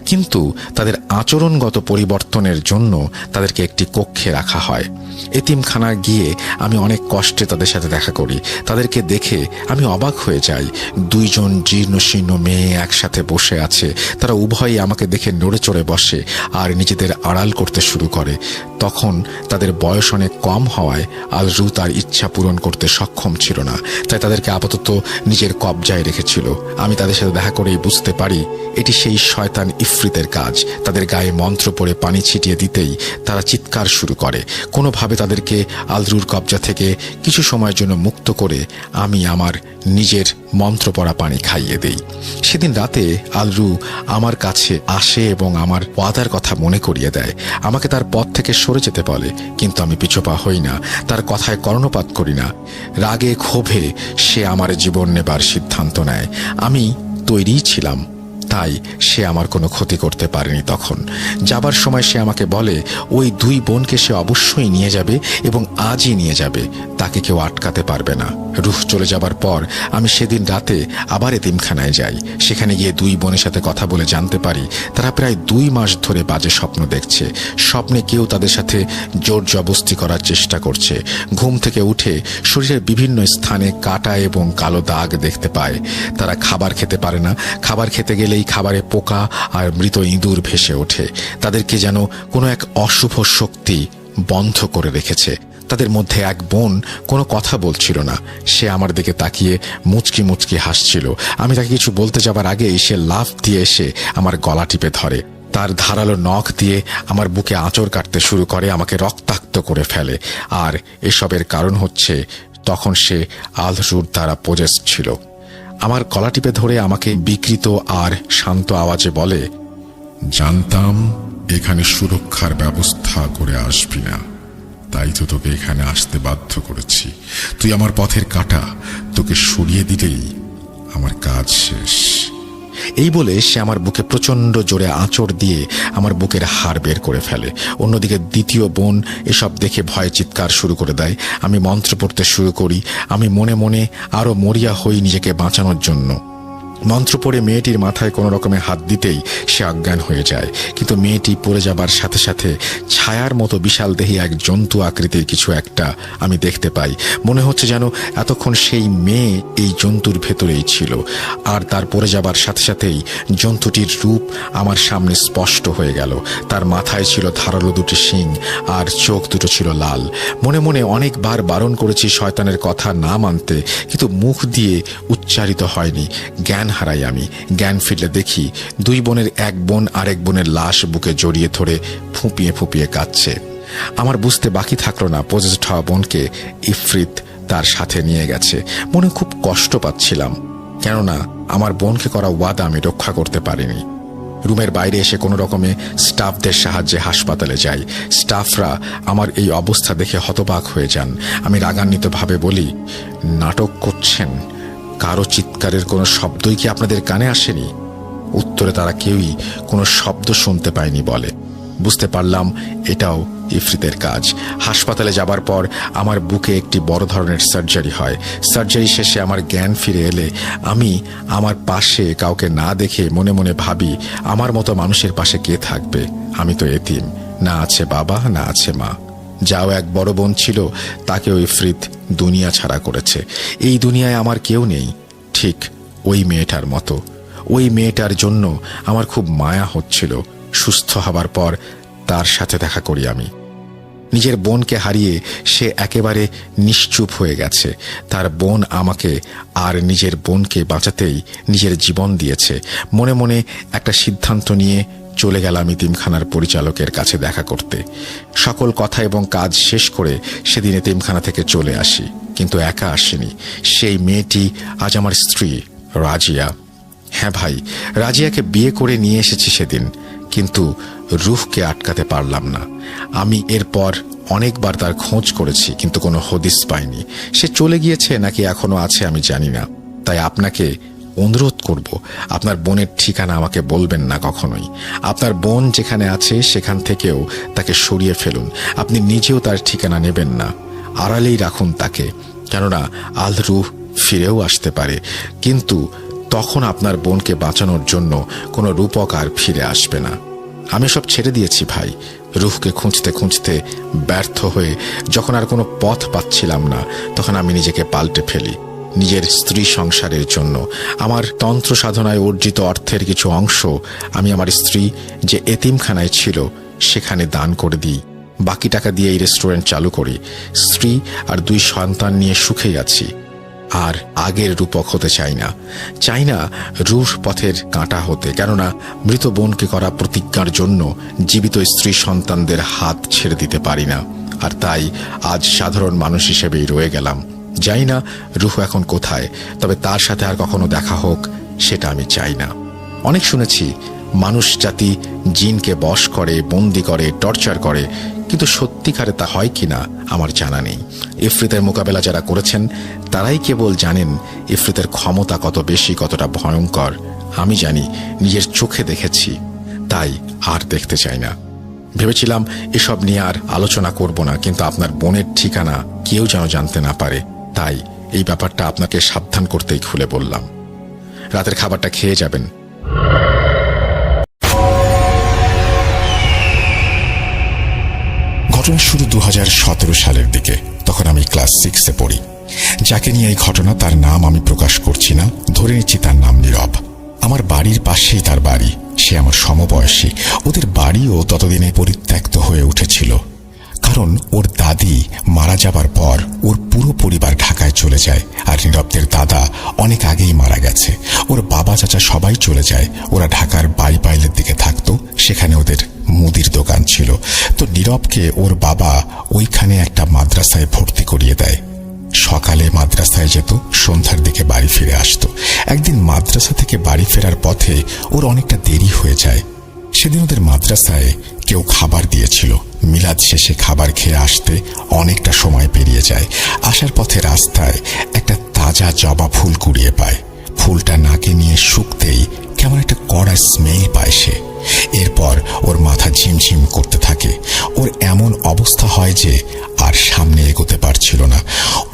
Speaker 2: কিন্তু তাদের আচরণগত পরিবর্তনের জন্য তাদেরকে একটি কক্ষে রাখা হয়। এতিমখানা গিয়ে আমি অনেক কষ্টে তাদের সাথে দেখা করি। তাদেরকে দেখে আমি অবাক হয়ে যাই। 2 জন জীর্ণশীর্ণ মেয়ে একসাথে বসে আছে। তারা উভয়ই আমাকে দেখে নড়ে চড়ে বসে আর নিজেদের আড়াল করতে শুরু করে। তখন তাদের বয়স অনেক কম হওয়ায় আলরু তার ইচ্ছা পূরণ করতে সক্ষম ছিল না, তাই তাদেরকে আপাতত নিজের কবজায় রেখেছিল। আমি তাদের সাথে দেখা করেই বুঝতে পারি এটি সেই শয়তান ইফরিতের কাজ। তাদের গায়ে মন্ত্র পড়ে পানি ছিটিয়ে দিতেই তারা চিৎকার শুরু করে। কোনোভাবে তাদেরকে আলরুর কবজা থেকে কিছু সময়ের জন্য মুক্ত করে আমি আমার নিজের মন্ত্র পড়া পানি খাইয়ে দেই। সেদিন রাতে আলরু আমার কাছে আসে এবং আমার ওয়াদার কথা মনে করিয়ে দেয়। আমাকে তার পথ থেকে সরে যেতে বলে, কিন্তু আমি পিছপা হই না, তার কথায় কর্ণপাত করি না। রাগে ক্ষোভে সে আমার জীবন নেবার সিদ্ধান্ত নেয়। আমি তৈরিই ছিলাম, তাই সে আমার কোনো ক্ষতি করতে পারেনি। তখন যাবার সময় সে আমাকে বলে ওই 2 বোনকে সে অবশ্যই নিয়ে যাবে এবং আজই নিয়ে যাবে, তাকে কেউ আটকাতে পারবে না। রুহ চলে যাবার পর আমি সেদিন রাতে আবার এতিমখানায় যাই। সেখানে গিয়ে 2 বোনের সাথে কথা বলে জানতে পারি তারা প্রায় 2 মাস ধরে বাজে স্বপ্ন দেখছে। স্বপ্নে কেউ তাদের সাথে জোর জবস্তি করার চেষ্টা করছে। ঘুম থেকে উঠে শরীরের বিভিন্ন স্থানে কাটা এবং কালো দাগ দেখতে পায়। তারা খাবার খেতে পারে না, খাবার খেতে গেলেই খাবারে পোকা আর মৃত ইঁদুর ভেসে ওঠে। তাদেরকে যেন কোনো এক অশুভ শক্তি বন্ধ করে রেখেছে। তাদের মধ্যে এক বোন কোনো কথা বলছিল না, সে আমার দিকে তাকিয়ে মুচকি মুচকি হাসছিল। আমি তাকে কিছু বলতে যাবার আগেই সে লাফ দিয়ে এসে আমার গলা টিপে ধরে। তার ধারালো নখ দিয়ে আমার বুকে আঁচড় কাটতে শুরু করে, আমাকে রক্তাক্ত করে ফেলে। আর এসবের কারণ হচ্ছে তখন সে আলরুর দ্বারা পজেসড ছিল। আমার গলা টিপে ধরে আমাকে বিকৃত আর শান্ত আওয়াজে বলে,
Speaker 1: জানতাম এখানে সুরক্ষার ব্যবস্থা করে আসবি না, তাই তো তোকে এখানে আসতে বাধ্য করেছি। তুই আমার পথের কাঁটা, তোকে সরিয়ে দিলেই আমার কাজ শেষ।
Speaker 2: এই বলে সে আমার বুকে প্রচন্ড জোরে আঁচড় দিয়ে আমার বুকের হাড় বের করে ফেলে। অন্যদিকে দ্বিতীয় বোন এসব দেখে ভয়ে চিৎকার শুরু করে দেয়। আমি মন্ত্র পড়তে শুরু করি। আমি মনে মনে আরো মরিয়া হই নিজেকে বাঁচানোর জন্য। মন্ত্র পড়ে মেয়েটির মাথায় কোনো রকমে হাত দিতেই সে অজ্ঞান হয়ে যায়। কিন্তু মেয়েটি পড়ে যাবার সাথে সাথে ছায়ার মতো বিশাল দেহী এক জন্তু আকৃতির কিছু একটা আমি দেখতে পাই। মনে হচ্ছে যেন এতক্ষণ সেই মেয়ে এই জন্তুর ভেতরেই ছিল। আর তার পড়ে যাবার সাথে সাথেই জন্তুটির রূপ আমার সামনে স্পষ্ট হয়ে গেল। তার মাথায় ছিল ধারালো 2টি শিং আর চোখ দুটো ছিল লাল। মনে মনে অনেকবার বারণ করেছি শয়তানের কথা না মানতে, কিন্তু মুখ দিয়ে উচ্চারিত হয়নি। জ্ঞান হারাই আমি। জ্ঞান ফিরলে দেখি 2 বোনের এক বোন আরেক বোনের লাশ বুকে জড়িয়ে ধরে ফুঁপিয়ে ফুঁপিয়ে কাঁদছে। আমার বুঝতে বাকি থাকলো না পজেসড হওয়া বোনকে ইফরিত তার সাথে নিয়ে গেছে। মনে খুব কষ্ট পাচ্ছিলাম, কেননা আমার বোনকে করা ওয়াদা আমি রক্ষা করতে পারিনি। রুমের বাইরে এসে কোনো রকমে স্টাফদের সাহায্যে হাসপাতালে যাই। স্টাফরা আমার এই অবস্থা দেখে হতবাক হয়ে যান। আমি রাগান্বিতভাবে বলি, নাটক করছেন? কারো চিৎকারের কোনো শব্দই কি আপনাদের কানে আসেনি? উত্তরে তারা কেউই কোনো শব্দ শুনতে পায়নি বলে। বুঝতে পারলাম এটাও ইফরিতের কাজ। হাসপাতালে যাবার পর আমার বুকে একটি বড় ধরনের সার্জারি হয়। সার্জারি শেষে আমার জ্ঞান ফিরে এলে আমি আমার পাশে কাউকে না দেখে মনে মনে ভাবি, আমার মতো মানুষের পাশে কে থাকবে? আমি তো এতিম, না আছে বাবা না আছে মা। যাও এক বড় বোন ছিল, তাকেও ইফরিত দুনিয়া ছাড়া করেছে। এই দুনিয়ায় আমার কেউ নেই, ঠিক ওই মেয়েটার মতো। ওই মেয়েটার জন্য আমার খুব মায়া হচ্ছিল। সুস্থ হবার পর তার সাথে দেখা করি আমি। নিজের বোনকে হারিয়ে সে একেবারে নিশ্চুপ হয়ে গেছে। তার বোন আমাকে আর নিজের বোনকে বাঁচাতেই নিজের জীবন দিয়েছে। মনে মনে একটা সিদ্ধান্ত নিয়ে চলে গেলাম এতিমখানার পরিচালকের কাছে দেখা করতে। সকল কথা এবং কাজ শেষ করে সেদিন এতিমখানা থেকে চলে আসি, কিন্তু একা আসিনি। সেই মেয়েটি আজ আমার স্ত্রী রাজিয়া। হ্যাঁ ভাই, রাজিয়াকে বিয়ে করে নিয়ে এসেছি সেদিন, কিন্তু রুহকে আটকাতে পারলাম না। আমি এরপর অনেকবার তার খোঁজ করেছি, কিন্তু কোনো হদিস পাইনি। সে চলে গিয়েছে নাকি এখনো আছে আমি জানি না। তাই আপনাকে অনুরোধ করব, আপনার বোনের ঠিকানা আমাকে বলবেন না কখনোই। আপনার বোন যেখানে আছে সেখান থেকেও তাকে সরিয়ে ফেলুন। আপনি নিজেও তার ঠিকানা নেবেন না, আড়ালেই রাখুন তাকে, কেননা আল রুহ ফিরেও আসতে পারে। কিন্তু তখন আপনার বোনকে বাঁচানোর জন্য কোনো রূপক আর ফিরে আসবে না। আমি সব ছেড়ে দিয়েছি ভাই। রুহকে খুঁজতে খুঁজতে ব্যর্থ হয়ে যখন আর কোনো পথ পাচ্ছিলাম না, তখন আমি নিজেকে পাল্টে ফেলি। নিজের স্ত্রী সংসারের জন্য আমার তন্ত্র সাধনায় অর্জিত অর্থের কিছু অংশ আমি আমার স্ত্রী যে এতিমখানায় ছিল সেখানে দান করে দিই। বাকি টাকা দিয়ে এই রেস্টুরেন্ট চালু করি। স্ত্রী আর 2 সন্তান নিয়ে সুখেই আছি। আর আগের রূপক হতে চাই না রুহ পথের কাঁটা হতে, কেননা মৃত বোনকে করা প্রতিজ্ঞার জন্য জীবিত স্ত্রী সন্তানদের হাত ছেড়ে দিতে পারি না। আর তাই আজ সাধারণ মানুষ হিসেবেই রয়ে গেলাম। জানি না রুহু এখন কোথায়, তবে তার সাথে আর কখনো দেখা হোক সেটা আমি চাই না। অনেক শুনেছি মানুষ জাতি জিনকে বশ করে, বন্দি করে, টর্চার করে, কিন্তু সত্যিকারে তা হয় কিনা আমার জানা নেই। ইফরিতের মোকাবেলা যারা করেছেন তারাই কেবল জানেন ইফরিতের ক্ষমতা কত বেশি, কতটা ভয়ঙ্কর। আমি জানি, নিজের চোখে দেখেছি, তাই আর দেখতে চাই না। ভেবেছিলাম এসব নিয়ে আর আলোচনা করব না, কিন্তু আপনার বোনের ঠিকানা কেউ যেন জানতে না পারে, তাই এই ব্যাপারটা আপনাকে সাবধান করতেই খুলে বললাম। রাতের খাবারটা খেয়ে যাবেন।
Speaker 1: ঘটনা শুরু 2017 সালের দিকে। তখন আমি ক্লাস 6-এ পড়ি। যাকে নিয়ে এই ঘটনা তার নাম আমি প্রকাশ করছি না, ধরে নিচ্ছি তার নাম নীরব। আমার বাড়ির পাশেই তার বাড়ি। সে আমার সমবয়সী। ওদের বাড়িও ততদিনে পরিত্যক্ত হয়ে উঠেছিল, কারণ ওর দাদি মারা যাবার পর ওর পুরো পরিবার ঢাকায় চলে যায়। আর নীরবদের দাদা অনেক আগেই মারা গেছে। ওর বাবা চাচা সবাই চলে যায়। ওরা ঢাকার বাইপাইলের দিকে থাকতো, সেখানে ওদের মুদির দোকান ছিল। তো নীরবকে ওর বাবা ওইখানে একটা মাদ্রাসায় ভর্তি করিয়ে দেয়। সকালে মাদ্রাসায় যেত, সন্ধ্যার দিকে বাড়ি ফিরে আসতো। একদিন মাদ্রাসা থেকে বাড়ি ফেরার পথে ওর অনেকটা দেরি হয়ে যায়। সেদিন ওদের মাদ্রাসায় কেউ খাবার দিয়েছিল। মিলাদ শেষে খাবার খেয়ে আসতে অনেকটা সময় পেরিয়ে যায়। আসার পথে রাস্তায় একটা তাজা জবা ফুল কুড়িয়ে পায়। ফুলটা নাকে নিয়ে শুকতেই কেমন একটা কড়া স্মেল পায় সে। এরপর ওর মাথা ঝিমঝিম করতে থাকে। ওর এমন অবস্থা হয় যে আর সামনে এগোতে পারছিল না।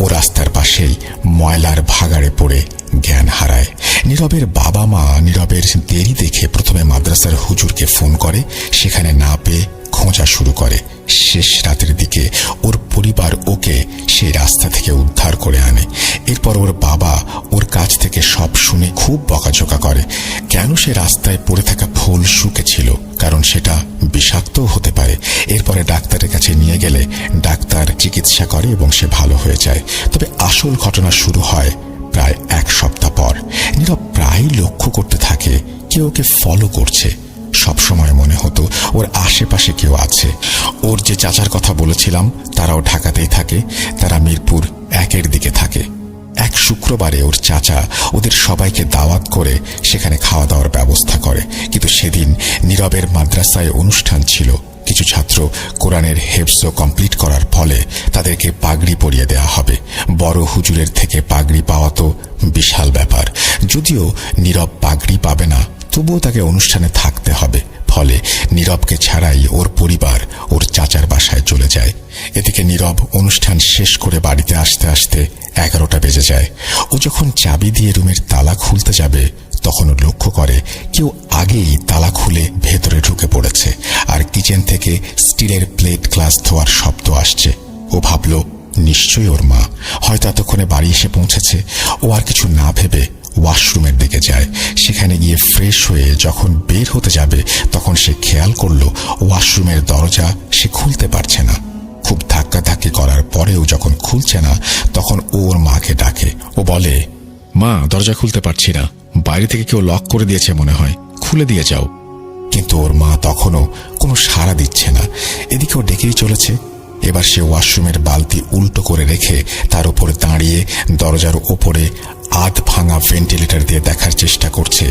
Speaker 1: ও রাস্তার পাশেই ময়লার ভাগাড়ে পড়ে জ্ঞান হারায়। নীরবের বাবা মা নীরবের দেরি দেখে প্রথমে মাদ্রাসার হুজুরকে ফোন করে। সেখানে না পেয়ে খোঁজা শুরু করে। শেষ রাতের দিকে ওর পরিবার ওকে সেই রাস্তা থেকে উদ্ধার করে আনে। এরপর ওর বাবা ওর কাছ থেকে সব শুনে খুব বকাঝকা করে। কেন সে রাস্তায় পড়ে থাকা ফুল শুকেছিল, কারণ সেটা বিষাক্তও হতে পারে। এরপরে ডাক্তারের কাছে নিয়ে গেলে ডাক্তার চিকিৎসা করে এবং সে ভালো হয়ে যায়। তবে আসল ঘটনা শুরু হয় প্রায় 1 সপ্তাহ পর। নীরব প্রায় লক্ষ্য করতে থাকে কেউ ওকে ফলো করছে। সবসময় মনে হতো ওর আশেপাশে কেউ আছে। ওর যে চাচার কথা বলেছিলাম তারাও ঢাকাতেই থাকে। তারা মিরপুর 1-এর দিকে থাকে। এক শুক্রবারে ওর চাচা ওদের সবাইকে দাওয়াত করে সেখানে খাওয়া দাওয়ার ব্যবস্থা করে। কিন্তু সেদিন নীরবের মাদ্রাসায় অনুষ্ঠান ছিল। কিছু ছাত্র কোরআনের হেফজ কমপ্লিট করার ফলে তাদেরকে পাগড়ি পরিয়ে দেওয়া হবে। বড় হুজুরের থেকে পাগড়ি পাওয়া তো বিশাল ব্যাপার। যদিও নীরব পাগড়ি পাবে না, তবুও তাকে অনুষ্ঠানে থাকতে হবে। ফলে নীরবকে ছাড়াই ওর পরিবার ওর চাচার বাসায় চলে যায়। এদিকে নীরব অনুষ্ঠান শেষ করে বাড়িতে আসতে আসতে 11টা বেজে যায়। ও যখন চাবি দিয়ে রুমের তালা খুলতে যাবে তখন ও লক্ষ্য করে কেউ আগেই তালা খুলে ভেতরে ঢুকে পড়েছে। আর কিচেন থেকে স্টিলের প্লেট গ্লাস ধোয়ার শব্দ আসছে। ও ভাবল নিশ্চয়ই ওর মা হয়তো এতক্ষণে বাড়ি এসে পৌঁছেছে। ও আর কিছু না ভেবে ওয়াশরুমের দিকে যায়। সেখানে গিয়ে ফ্রেশ হয়ে যখন বের হতে যাবে তখন সে খেয়াল করলো ওয়াশরুমের দরজা সে খুলতে পারছে না। খুব ধাক্কাধাক্কি করার পরেও যখন খুলছে না তখন ওর মাকে ডাকে। ও বলে,
Speaker 2: মা, দরজা খুলতে পারছি না, বাইরে থেকে কেউ লক করে দিয়েছে মনে হয়, খুলে দিয়ে যাও।
Speaker 1: কিন্তু ওর মা তখনও কোনো সাড়া দিচ্ছে না। এদিকে ও ডেকেই চলেছে। এবার সে ওয়াশরুমের বালতি উল্টো করে রেখে তার উপরে দাঁড়িয়ে দরজার ওপরে আধ ভাঙা ভেন্টিলেটর দিয়ে দেখার চেষ্টা করছে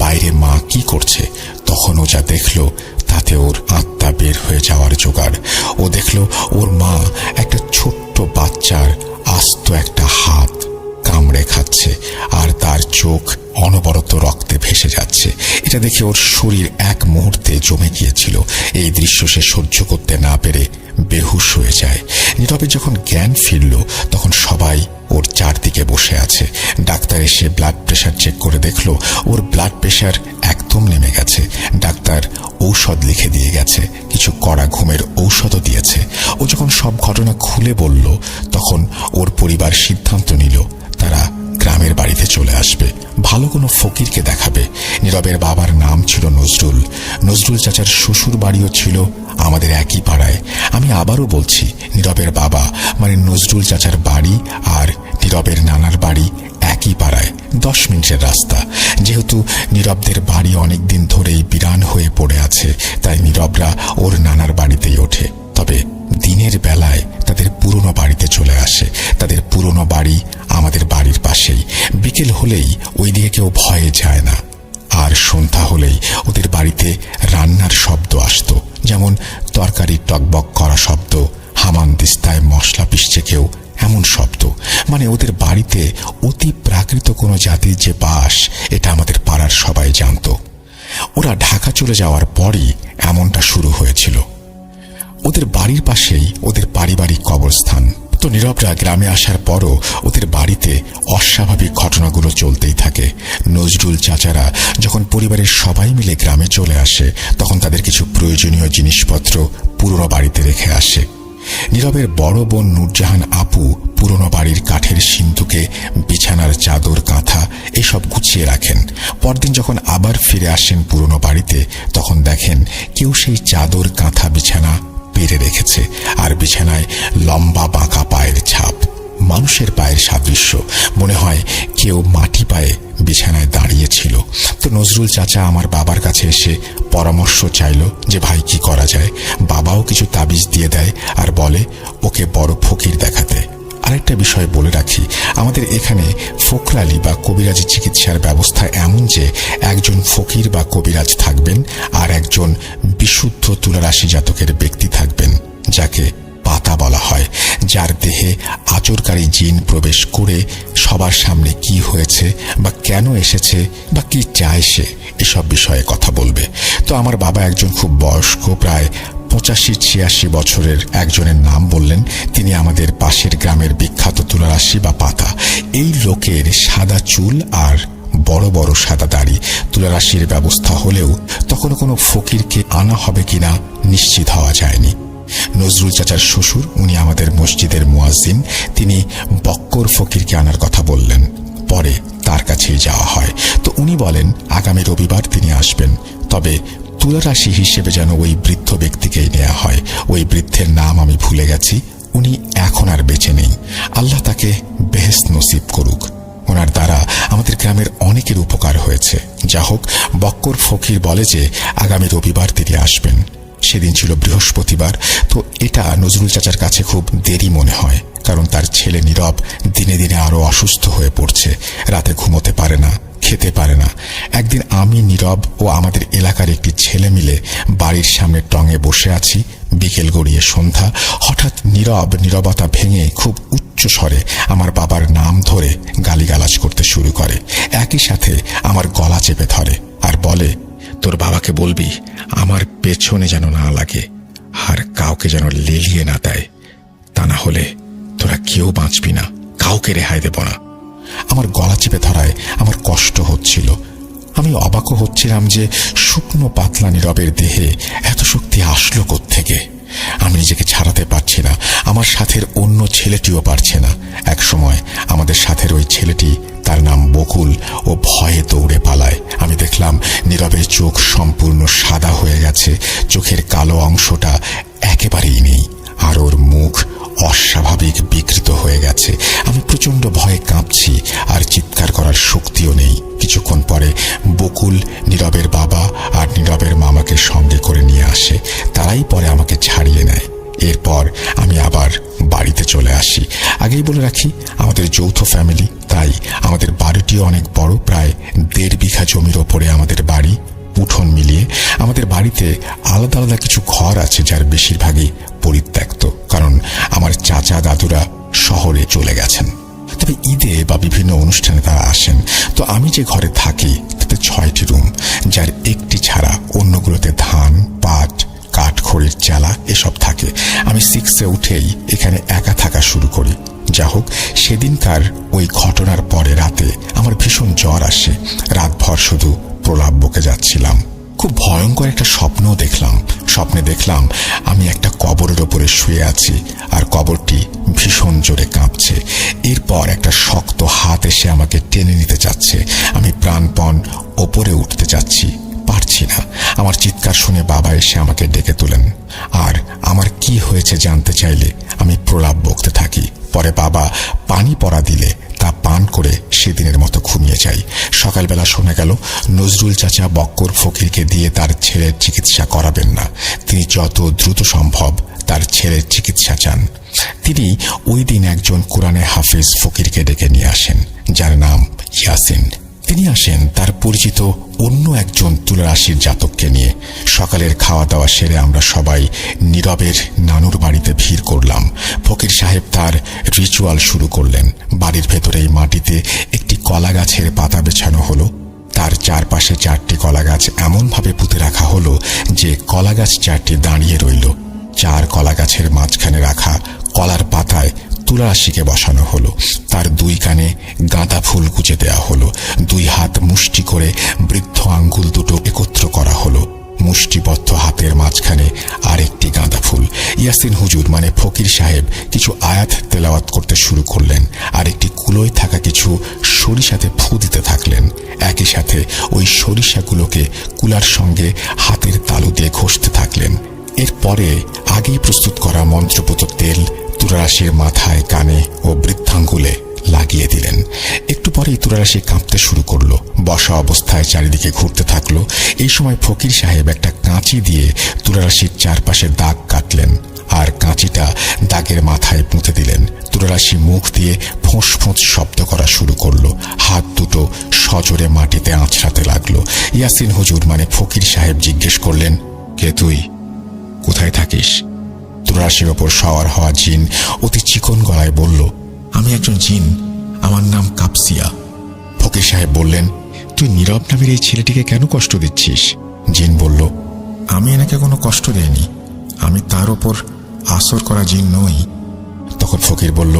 Speaker 1: বাইরে মা কি করছে। তখন ও যা দেখলো তাতে ওর আত্মা বের হয়ে যাওয়ার জোগাড়। ও দেখলো ওর মা একটা ছোট্ট বাচ্চার আস্ত একটা হাত কামড়ে খাচ্ছে আর তার চোখ অনবরত রক্তে ভেসে যাচ্ছে। এটা দেখে ওর শরীর এক মুহূর্তে জমে গিয়েছিল। এই দৃশ্য সে সহ্য করতে না পেরে বেহুশ হয়ে যায়। নীরবে যখন জ্ঞান ফিরল তখন সবাই ওর চারদিকে বসে আছে। ডাক্তার এসে ব্লাড প্রেশার চেক করে দেখলো ওর ব্লাড প্রেশার একদম নেমে গেছে। ডাক্তার ঔষধ লিখে দিয়ে গেছে, কিছু কড়া ঘুমের ঔষধও দিয়েছে। ও যখন সব ঘটনা খুলে বলল তখন ওর পরিবার সিদ্ধান্ত নিল তারা গ্রামের বাড়িতে চলে আসবে, ভালো কোনো ফকিরকে দেখাবে। নীরবের বাবার নাম ছিল নজরুল। নজরুল চাচার শ্বশুর বাড়িও ছিল আমাদের একই পাড়ায়। আমি আবারও বলছি, নীরবের বাবা মানে নজরুল চাচার বাড়ি আর নীরবের নানার বাড়ি একই পাড়ায়, 10 মিনিটের রাস্তা। যেহেতু নীরবদের বাড়ি অনেকদিন ধরেই বিরান হয়ে পড়ে আছে, তাই নীরবরা ওর নানার বাড়িতেই ওঠে। তবে দিনের বেলায় তাদের পুরনো বাড়িতে চলে আসে। তাদের পুরনো বাড়ি আমাদের বাড়ির পাশেই। বিকেল হলেই ওইদিকে কেউ ভয়ে যায় না। আর সন্ধ্যা হলেই ওদের বাড়িতে রান্নার শব্দ আসতো, যেমন তরকারি টকবক করা শব্দ, হামানদিস্তায় মশলা পিষছে কেউ, এমন শব্দ। মানে ওদের বাড়িতে অতি প্রাকৃত কোনো জাতির যে বাস, এটা আমাদের পাড়ার সবাই জানত। ওরা ঢাকা চলে যাওয়ার পরই এমনটা শুরু হয়েছিল। ওদের বাড়ির পাশেই ওদের পারিবারিক কবরস্থান। তো নীরবরা গ্রামে আসার পরও ওদের বাড়িতে অস্বাভাবিক ঘটনাগুলো চলতেই থাকে। নজরুল চাচারা যখন পরিবারের সবাই মিলে গ্রামে চলে আসে, তখন তাদের কিছু প্রয়োজনীয় জিনিসপত্র পুরনো বাড়িতে রেখে আসে। নীরবের বড় বোন নূরজাহান আপু পুরনো বাড়ির কাঠের সিন্ধুকে বিছানার চাদর কাঁথা এসব গুছিয়ে রাখেন। পরদিন যখন আবার ফিরে আসেন পুরনো বাড়িতে, তখন দেখেন কেউ সেই চাদর কাঁথা বিছানা পেরে রেখেছে, আর বিছানায় লম্বা বাঁকা পায়ের ছাপ, মানুষের পায়ের সাদৃশ্য। মনে হয় কেউ মাটি পায়ে বিছানায় দাঁড়িয়েছিল। তো নজরুল চাচা আমার বাবার কাছে এসে পরামর্শ চাইল যে ভাই কি করা যায়। বাবাও কিছু তাবিজ দিয়ে দেয় আর বলে ওকে বড় ফকির দেখাতে। আরেকটা বিষয় বলে রাখি, আমাদের এখানে ফোকরালি বা কবিরাজি চিকিৎসার ব্যবস্থা এমন যে একজন ফকির বা কবিরাজ থাকবেন আর একজন বিশুদ্ধ তুলারাশি জাতকের ব্যক্তি থাকবেন, যাকে পাতা বলা হয়, যার দেহে আচরকারী জিন প্রবেশ করে সবার সামনে কি হয়েছে বা কেন এসেছে বা কি চায় সে, এসব বিষয়ে কথা বলবে। তো আমার বাবা একজন খুব বয়স্ক, প্রায় 85-86 বছরের একজনের নাম বললেন। তিনি আমাদের পাশের গ্রামের বিখ্যাত তুলারাশি বা পাতা। এই লোকের সাদা চুল আর বড় বড় সাদা দাড়ি। তুলারাশির ব্যবস্থা হলেও তখনও কোনো ফকিরকে আনা হবে কিনা নিশ্চিত হওয়া যায়নি। নজরুল চাচার শ্বশুর, উনি আমাদের মসজিদের মুয়াজ্জিন, তিনি বক্কর ফকিরকে আনার কথা বললেন। পরে তার কাছেই যাওয়া হয়। তো উনি বলেন আগামী রবিবার তিনি আসবেন, তবে তুলারাশি হিসেবে যেন ওই বৃদ্ধ ব্যক্তিকেই নেওয়া হয়। ওই বৃদ্ধের নাম আমি ভুলে গেছি, উনি এখন আর বেঁচে নেই। আল্লাহ তাকে বেহেশত নসিব করুক। ওনার দ্বারা আমাদের গ্রামের অনেকের উপকার হয়েছে। যা হোক, বক্কর ফকির বলে যে আগামী রবিবার তিনি আসবেন। সেদিন ছিল বৃহস্পতিবার। তো এটা নজরুল চাচার কাছে খুব দেরি মনে হয়, কারণ তার ছেলে নীরব দিনে দিনে আরো অসুস্থ হয়ে পড়ছে। রাতে ঘুমোতে পারে না, খেতে পারে না। একদিন আমি, নীরব ও আমাদের এলাকার একটি ছেলে মিলে বাড়ির সামনে টঙে বসে আছি। বিকেল গড়িয়ে সন্ধ্যা। হঠাৎ নীরবতা ভেঙে খুব উচ্চ স্বরে আমার বাবার নাম ধরে গালিগালাজ করতে শুরু করে। একই সাথে আমার গলা চেপে ধরে আর বলে,
Speaker 2: তোর বাবাকে বলবি আমার পেছনে যেন না লাগে আর কাউকে যেন লেলিয়ে না দেয়, তা না হলে তোরা কেউ বাঁচবি না, কাউকে রেহাই দেব না।
Speaker 1: আমার গলা চেপে ধরায় আমার কষ্ট হচ্ছিল। আমি অবাকও হচ্ছিলাম যে শুকনো পাতলা নীরবের দেহে এত শক্তি আসলো কোত্থেকে। আমি নিজেকে ছাড়াতে পারছি না, আমার সাথের অন্য ছেলেটিও পারছে না। এক সময় আমাদের সাথের ওই ছেলেটি, তার নাম বকুল, ও ভয়ে দৌড়ে পালায়। আমি দেখলাম নীরবের চোখ সম্পূর্ণ সাদা হয়ে গেছে, চোখের কালো অংশটা একেবারেই নেই, আর ওর মুখ অস্বাভাবিক বিকৃত হয়ে গেছে। আমি প্রচন্ড ভয়ে কাঁপছি, আর চিৎকার করার শক্তিও নেই। কিছুক্ষণ পরে বকুল নীরবের বাবা আর নীরবের মামাকে সঙ্গে করে নিয়ে আসে। তারাই পরে আমাকে ছাড়িয়ে নেয়। এরপর আমি আবার বাড়িতে চলে আসি। আগেই বলে রাখি, আমাদের যৌথ ফ্যামিলি, তাই আমাদের বাড়িটিও অনেক বড়। প্রায় 1.5 বিঘা জমির ওপরে আমাদের বাড়ি। উঠোন মিলিয়ে আমাদের বাড়িতে আলাদা আলাদা কিছু ঘর আছে, যার বেশিরভাগই পরিত্যক্ত, কারণ আমার চাচা দাদুরা শহরে চলে গেছেন। তবে ঈদে বা বিভিন্ন অনুষ্ঠানে তারা আসেন। তো আমি যে ঘরে থাকি তাতে 6টি রুম, যার একটি ছাড়া অন্যগুলোতে ধান, পাট, কাঠখড়ির চালা এসব থাকে। আমি 6-এ উঠেই এখানে একা থাকা শুরু করি। যা হোক, সেদিনকার ওই ঘটনার পরে রাতে আমার ভীষণ জ্বর আসে। রাতভর শুধু প্রলাপ বকে যাচ্ছিলাম। খুব ভয়ঙ্কর একটা স্বপ্ন দেখলাম। স্বপ্নে দেখলাম আমি একটা কবরের ওপরে শুয়ে আছি, আর কবরটি ভীষণ জোরে কাঁপছে। এরপর একটা শক্ত হাত এসে আমাকে টেনে নিতে যাচ্ছে। আমি প্রাণপণ ওপরে উঠতে যাচ্ছি, পারছি না। আমার চিৎকার শুনে বাবা এসে আমাকে ডেকে তোলেন, আর আমার কি হয়েছে জানতে চাইলে আমি প্রলাপ বকতে থাকি। পরে বাবা পানি পড়া দিলে তা পান করে সেদিনের মতো ঘুমিয়ে যায়। সকালবেলা শোনা গেল নজরুল চাচা বক্কর ফকিরকে দিয়ে তার ছেলের চিকিৎসা করাবেন না, তিনি যত দ্রুত সম্ভব তার ছেলের চিকিৎসা চান। তিনি ওই দিন একজন কোরআনে হাফেজ ফকিরকে ডেকে নিয়ে আসেন, যার নাম ইয়াসিন। তিনি আসেন তার পরিচিত অন্য একজন তুলারাশির জাতককে নিয়ে। সকালের খাওয়া দাওয়া সেরে আমরা সবাই নীরবের নানুর বাড়িতে ভিড় করলাম। ফকির সাহেব তার রিচুয়াল শুরু করলেন। বাড়ির ভেতরেই মাটিতে একটি কলা গাছের পাতা বেছানো হলো। তার চারপাশে 4টি কলা গাছ এমনভাবে পুঁতে রাখা হলো যে কলা গাছ 4টি দাঁড়িয়ে রইল। 4 কলা গাছের মাঝখানে রাখা কলার পাতায় তুলারাশিকে বসানো হলো। তার 2 কানে গাঁদা ফুল গুজে দেওয়া হলো। 2 হাত মুষ্টি করে বৃদ্ধ আঙ্গুল দুটো একত্র করা হলো। মুষ্টিবদ্ধ হাতের মাঝখানে আরেকটি গাঁদা ফুল। ইয়াসিন হুজুর মানে ফকির সাহেব কিছু আয়াত তেলাওয়াত করতে শুরু করলেন, আর একটি কুলোয় থাকা কিছু সরিষাতে ফু দিতে থাকলেন। একই সাথে ওই সরিষাগুলোকে কুলার সঙ্গে হাতের তালু দিয়ে ঘষতে থাকলেন। এরপরে আগেই প্রস্তুত করা মন্ত্রপুত তেল তুলারাশির মাথায়, কানে ও বৃদ্ধাঙ্গুলে লাগিয়ে দিলেন। একটু পরেই তুলারাশি কাঁপতে শুরু করলো। বসা অবস্থায় চারিদিকে ঘুরতে থাকলো। এই সময় ফকির সাহেব একটা কাঁচি দিয়ে তুলারাশির চারপাশে দাগ কাটলেন, আর কাঁচিটা দাগের মাথায় পুঁতে দিলেন। তুলারাশি মুখ দিয়ে ফোঁস ফোঁস শব্দ করা শুরু করলো। হাত দুটো সজোরে মাটিতে আঁচড়াতে লাগলো। ইয়াসিন হুজুর মানে ফকির সাহেব জিজ্ঞেস করলেন, কে তুই, কোথায় থাকিস? তুলারাশির ওপর সওয়ার হওয়া জিন অতি চিকন গলায় বলল, আমি একজন জিন, আমার নাম কাপসিয়া। ফকির সাহেব বললেন, তুই নীরব নামের এই ছেলেটিকে কেন কষ্ট দিচ্ছিস? জিন বলল, আমি এনাকে কোনো কষ্ট দেইনি, আমি তার ওপর আসর করা জিন নই। তখন ফকির বলল,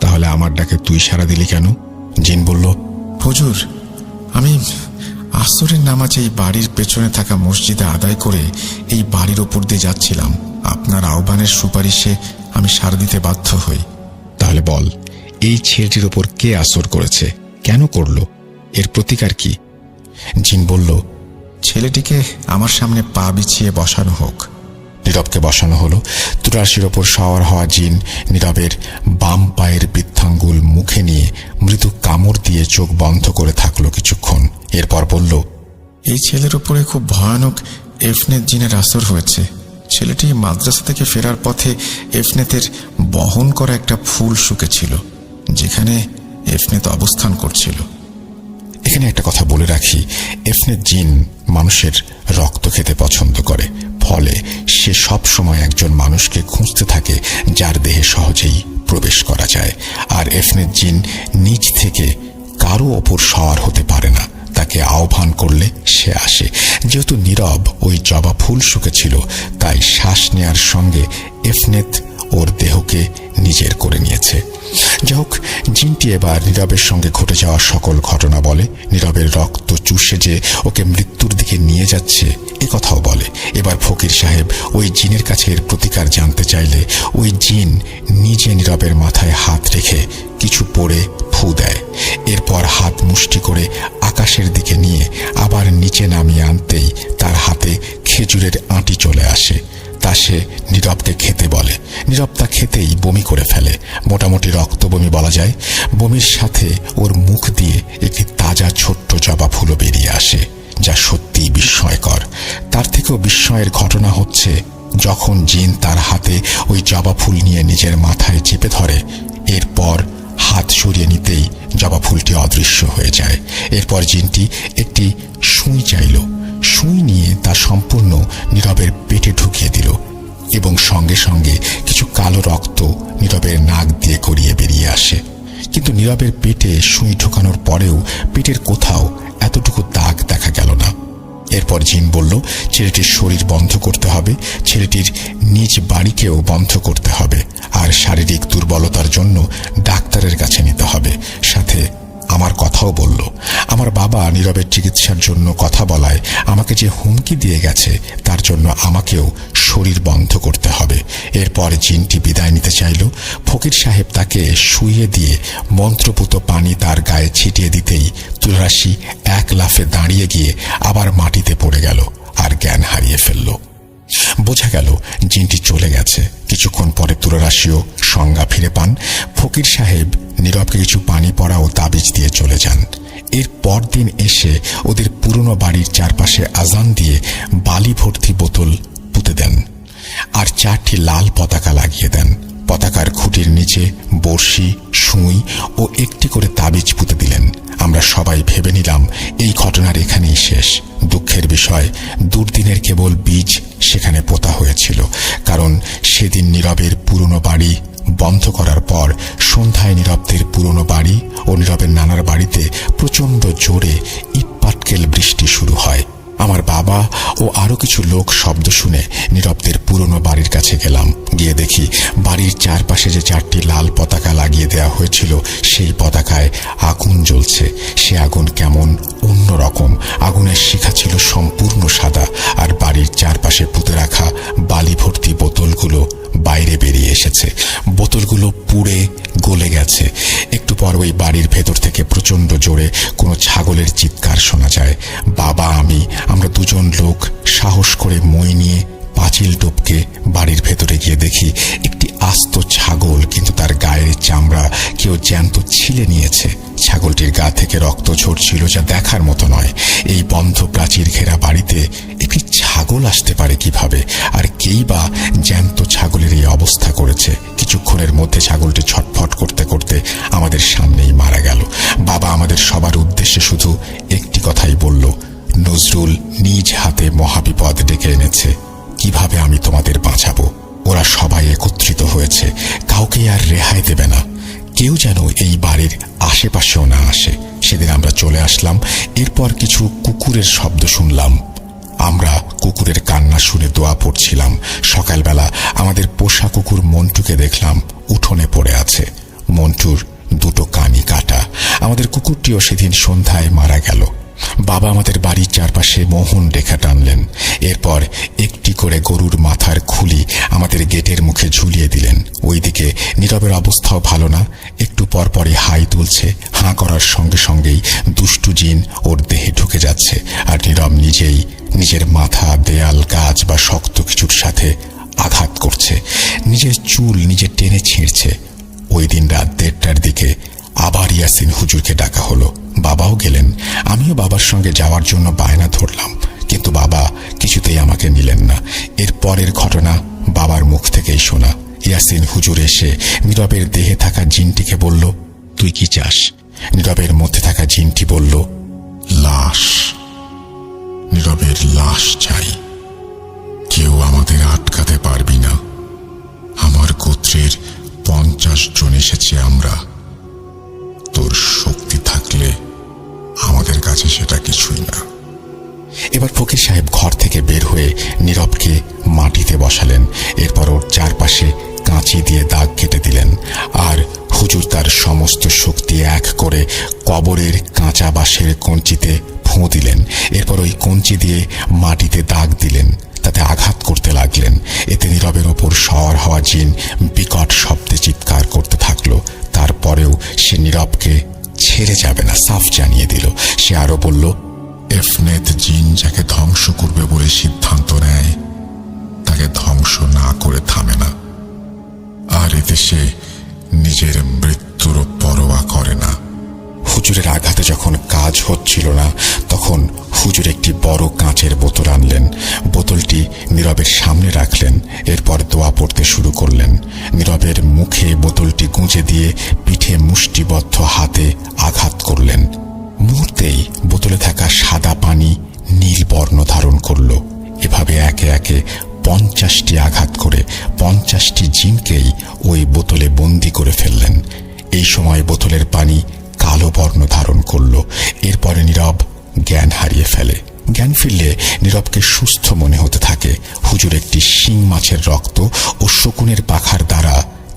Speaker 1: তাহলে আমার ডাকে তুই সাড়া দিলি কেন? জিন বলল, হুজুর, আমি আসরের নামাজ এই বাড়ির পেছনে থাকা মসজিদে আদায় করে এই বাড়ির ওপর দিয়ে যাচ্ছিলাম। আপনার আহ্বানের সুপারিশে আমি সাড়া দিতে বাধ্য হই। তাহলে বল, এই ছেলেটির ওপর কে আসর করেছে, কেন করলো, এর প্রতিকার কি? জিন বলল, ছেলেটিকে আমার সামনে পা বিছিয়ে বসানো হোক। নীরবকে বসানো হলো। তুলারাশির ওপর সওয়ার হওয়া জিন নীরবের বাম পায়ের বৃদ্ধাঙ্গুল মুখে নিয়ে মৃদু কামড় দিয়ে চোখ বন্ধ করে থাকলো কিছুক্ষণ। এরপর বলল, এই ছেলের উপরে খুব ভয়ানক এফনেত জিনের আসর হয়েছে। ছেলেটি মাদ্রাসা থেকে ফেরার পথে এফনেতের বহন করা একটা ফুল শুকেছিল, যেখানে এফনেত অবস্থান করছিল। এখানে একটা কথা বলে রাখি, এফনেত জিন মানুষের রক্ত খেতে পছন্দ করে, ফলে সে সব সময় একজন মানুষকে খুঁজতে থাকে যার দেহে সহজেই প্রবেশ করা যায়। আর এফনেত জিন নিজ থেকে কারো ওপর সওয়ার হতে পারে না, তাকে আহ্বান করলে সে আসে। যেহেতু নীরব ওই জবা ফুল শুকেছিল, তাই শ্বাস নেয়ার সঙ্গে এফনেত ওর দেহকে নিজের করে নিয়েছে। যাই হোক, জিনটি এবার নীরবের সঙ্গে ঘটে যাওয়া সকল ঘটনা বলে। নীরবের রক্ত চুষে যে ওকে মৃত্যুর দিকে নিয়ে যাচ্ছে এ কথাও বলে। এবার ফকির সাহেব ওই জিনের কাছে এর প্রতিকার জানতে চাইলে ওই জিন নিজে নীরবের মাথায় হাত রেখে কিছু পড়ে ফু দেয়। এরপর হাত মুষ্টি করে আকাশের দিকে নিয়ে আবার নিচে নামিয়ে আনতেই তার হাতে খেজুরের আঁটি চলে আসে। তা সে নীরবকে খেতে বলে। নীরব তা খেতেই বমি করে ফেলে, মোটামুটি রক্ত বমি বলা যায়। বমির সাথে ওর মুখ দিয়ে একটি তাজা ছোট্ট জবা ফুলও বেরিয়ে আসে, যা সত্যিই বিস্ময়কর। তার থেকেও বিস্ময়ের ঘটনা হচ্ছে, যখন জিন তার হাতে ওই জবা ফুল নিয়ে নিজের মাথায় চেপে ধরে, এরপর হাত সরিয়ে নিতেই জবা ফুলটি অদৃশ্য হয়ে যায়। এরপর জিনটি একটি সুই চাইল। সুই নিয়ে তা সম্পূর্ণ নীরবের পেটে ঢুকিয়ে দিল এবং সঙ্গে সঙ্গে কিছু কালো রক্ত নীরবের নাক দিয়ে গড়িয়ে বেরিয়ে আসে। কিন্তু নীরবের পেটে সুই ঢোকানোর পরেও পেটের কোথাও এতটুকু দাগ দেখা গেল না। এরপর জিন বলল, ছেলেটির শরীর বন্ধ করতে হবে, ছেলেটির নিজ বাড়িকেও বন্ধ করতে হবে, আর শারীরিক দুর্বলতার জন্য ডাক্তারের কাছে নিতে হবে। সাথে আমার কথাও বলল। আমার বাবা নীরবের চিকিৎসার জন্য কথা বলায় আমাকে যে হুমকি দিয়ে গেছে, তার জন্য আমাকেও শরীর বন্ধ করতে হবে। এরপর জিনটি বিদায় নিতে চাইল। ফকির সাহেব তাকে শুইয়ে দিয়ে মন্ত্রপুত পানি তার গায়ে ছিটিয়ে দিতেই তুলারাশি এক লাফে দাঁড়িয়ে গিয়ে আবার মাটিতে পড়ে গেল আর জ্ঞান হারিয়ে ফেলল। বোঝা গেল জিনটি চলে গেছে, কিছুক্ষণ পরে তুলারাশিও সংজ্ঞা ফিরে পান। ফকির সাহেব নীরবকে কিছু পানি পড়া ও তাবিজ দিয়ে চলে যান। এর পরদিন এসে ওদের পুরনো বাড়ির চারপাশে আজান দিয়ে বালি ভর্তি বোতল পুঁতে দেন আর 4টি লাল পতাকা লাগিয়ে দেন। পতাকার খুঁটির নিচে বড়শি, সুই ও একটি করে তাবিজ পুঁতে দিলেন। আমরা সবাই ভেবে নিলাম এই ঘটনার এখানেই শেষ। দুঃখের বিষয়, দুর্দিনের কেবল বীজ সেখানে পোতা হয়েছিল। কারণ সেদিন নীরবের পুরনো বাড়ি বন্ধ করার পর সন্ধ্যায় নীরবদের পুরনো বাড়ি ও নীরবের নানার বাড়িতে প্রচণ্ড জোরে ইটপাটকেল বৃষ্টি শুরু হয়। আমার বাবা ও আরো কিছু লোক শব্দ শুনে নীরবদের পুরনো বাড়ির কাছে গেলাম। গিয়ে দেখি বাড়ির চারপাশে যে 4টি লাল পতাকা লাগিয়ে দেওয়া হয়েছিল সেই পতাকায় আগুন জ্বলছে। সে আগুন কেমন অন্যরকম। আগুনের শিখা ছিল সম্পূর্ণ সাদা আর বাড়ির চারপাশে পুঁতে রাখা বালি ভর্তি বোতলগুলো বাইরে বেরিয়ে এসেছে। বোতলগুলো পুড়ে গলে গেছে। একটু পর ওই বাড়ির ভেতর থেকে প্রচণ্ড জোরে কোনো ছাগলের চিৎকার শোনা যায়। বাবা, আমরা দুজন লোক সাহস করে মই নিয়ে পাঁচিল টপকে বাড়ির ভেতরে গিয়ে দেখি একটি আস্ত ছাগল, কিন্তু তার গায়ের চামড়া কেউ জ্যান্ত ছিলে নিয়েছে। ছাগলটির গা থেকে রক্ত ঝরছিল, যা দেখার মতো নয়। এই বন্ধ প্রাচীর ঘেরা বাড়িতে একটি ছাগল আসতে পারে কিভাবে? আর কেই বা জ্যান্ত ছাগলের এই অবস্থা করেছে? কিছুক্ষণের মধ্যে ছাগলটি ছটফট করতে করতে আমাদের সামনেই মারা গেল। বাবা আমাদের সবার উদ্দেশ্যে শুধু একটি কথাই বলল, নজরুল নিজ হাতে মহাবিপদ ডেকে এনেছে, কিভাবে আমি তোমাদের বাঁচাবো? ওরা সবাই একত্রিত হয়েছে, কাউকে আর রেহাই দেবে না। কেউ যেন এই বাড়ির আশেপাশেও না আসে। সেদিন আমরা চলে আসলাম। এরপর কিছু কুকুরের শব্দ শুনলাম। আমরা কুকুরের কান্না শুনে দোয়া পড়ছিলাম। সকালবেলা আমাদের পোষা কুকুর মন্টুকে দেখলাম উঠোনে পড়ে আছে। মন্টুর 2টো কানই কাটা। আমাদের কুকুরটিও সেদিন সন্ধ্যায় মারা গেল। বাবা আমাদের বাড়ির চারপাশে মোহন রেখা টানলেন। এরপর একটি করে গরুর মাথার খুলি আমাদের গেটের মুখে ঝুলিয়ে দিলেন। ওইদিকে নীরবের অবস্থাও ভালো না। একটু পরপরই হাই তুলছে। হাঁ করার সঙ্গে সঙ্গেই দুষ্টু জিন ওর দেহে ঢুকে যাচ্ছে। আর নীরব নিজেই নিজের মাথা, দেয়াল, গাছ বা শক্ত কিছুর সাথে আঘাত করছে। নিজের চুল নিজে টেনে ছিঁড়ছে। ওই দিন রাত 1:30টার দিকে আবার ইয়াসিন হুজুরকে ডাকা হলো। বাবাও গেলেন। আমিও বাবার সঙ্গে যাওয়ার জন্য বায়না ধরলাম, কিন্তু বাবা কিছুতেই আমাকে নিলেন না। এর পরের ঘটনা বাবার মুখ থেকেই শোনা। ইয়াসিন হুজুর এসে নীরবের দেহে থাকা জিনটিকে বলল, তুই কি চাস? নীরবের মধ্যে থাকা জিনটি বলল, লাশ। নীরবের লাশ চাই। কেউ আমাদের আটকাতে পারবি না। আমার গোত্রের 50 জন এসেছে আমরা। তোর শক্তি থাকলে আমাদের কাছে সেটা কিছুই না। এবার ফকির সাহেব ঘর থেকে বের হয়ে নীরবকে মাটিতে বসালেন। এরপর ওর চারপাশে কাঁচি দিয়ে দাগ কেটে দিলেন। আর হুজুর তার সমস্ত শক্তি এক করে কবরের কাঁচা বাঁশের কঞ্চিতে ফোঁ দিলেন। এরপর ওই কঞ্চি দিয়ে মাটিতে দাগ দিলেন। তাতে আঘাত করতে লাগলেন। এতে নীরবের ওপর সওয়ার হওয়া জিন বিকট শব্দে চিৎকার করতে থাকলো। তারপরেও সে নীরবকে ছেড়ে যাবে না, সাফ জানিয়ে দিল। সে আরো বলল, এফনেত জিন যাকে ধ্বংস করবে বলে সিদ্ধান্ত নেয়, তাকে ধ্বংস না করে থামে না। আর এতে সে নিজের মৃত্যুরও পরোয়া করে না। হুজুরের আঘাতে যখন কাজ হচ্ছিল না, তখন হুজুর একটি বড় কাঁচের বোতল আনলেন। বোতলটি নীরবের সামনে রাখলেন। এরপর দোয়া পড়তে শুরু করলেন। নীরবের মুখে বোতলটি গুঁজে দিয়ে পিঠে মুষ্টিবদ্ধ হাতে আঘাত করলেন। মুহূর্তেই বোতলে থাকা সাদা পানি নীল বর্ণ ধারণ করল। এভাবে একে একে 50টি আঘাত করে 50টি জিনকেই ওই বোতলে বন্দি করে ফেললেন। এই সময় বোতলের পানি কালো বর্ণ ধারণ করল। এরপরে নীরব জ্ঞান হারিয়ে ফেলে। জ্ঞান ফিরলে নীরবকে সুস্থ মনে হতে থাকে। হুজুর একটি শিং মাছের রক্ত ও শকুনের পাখার দ্বারা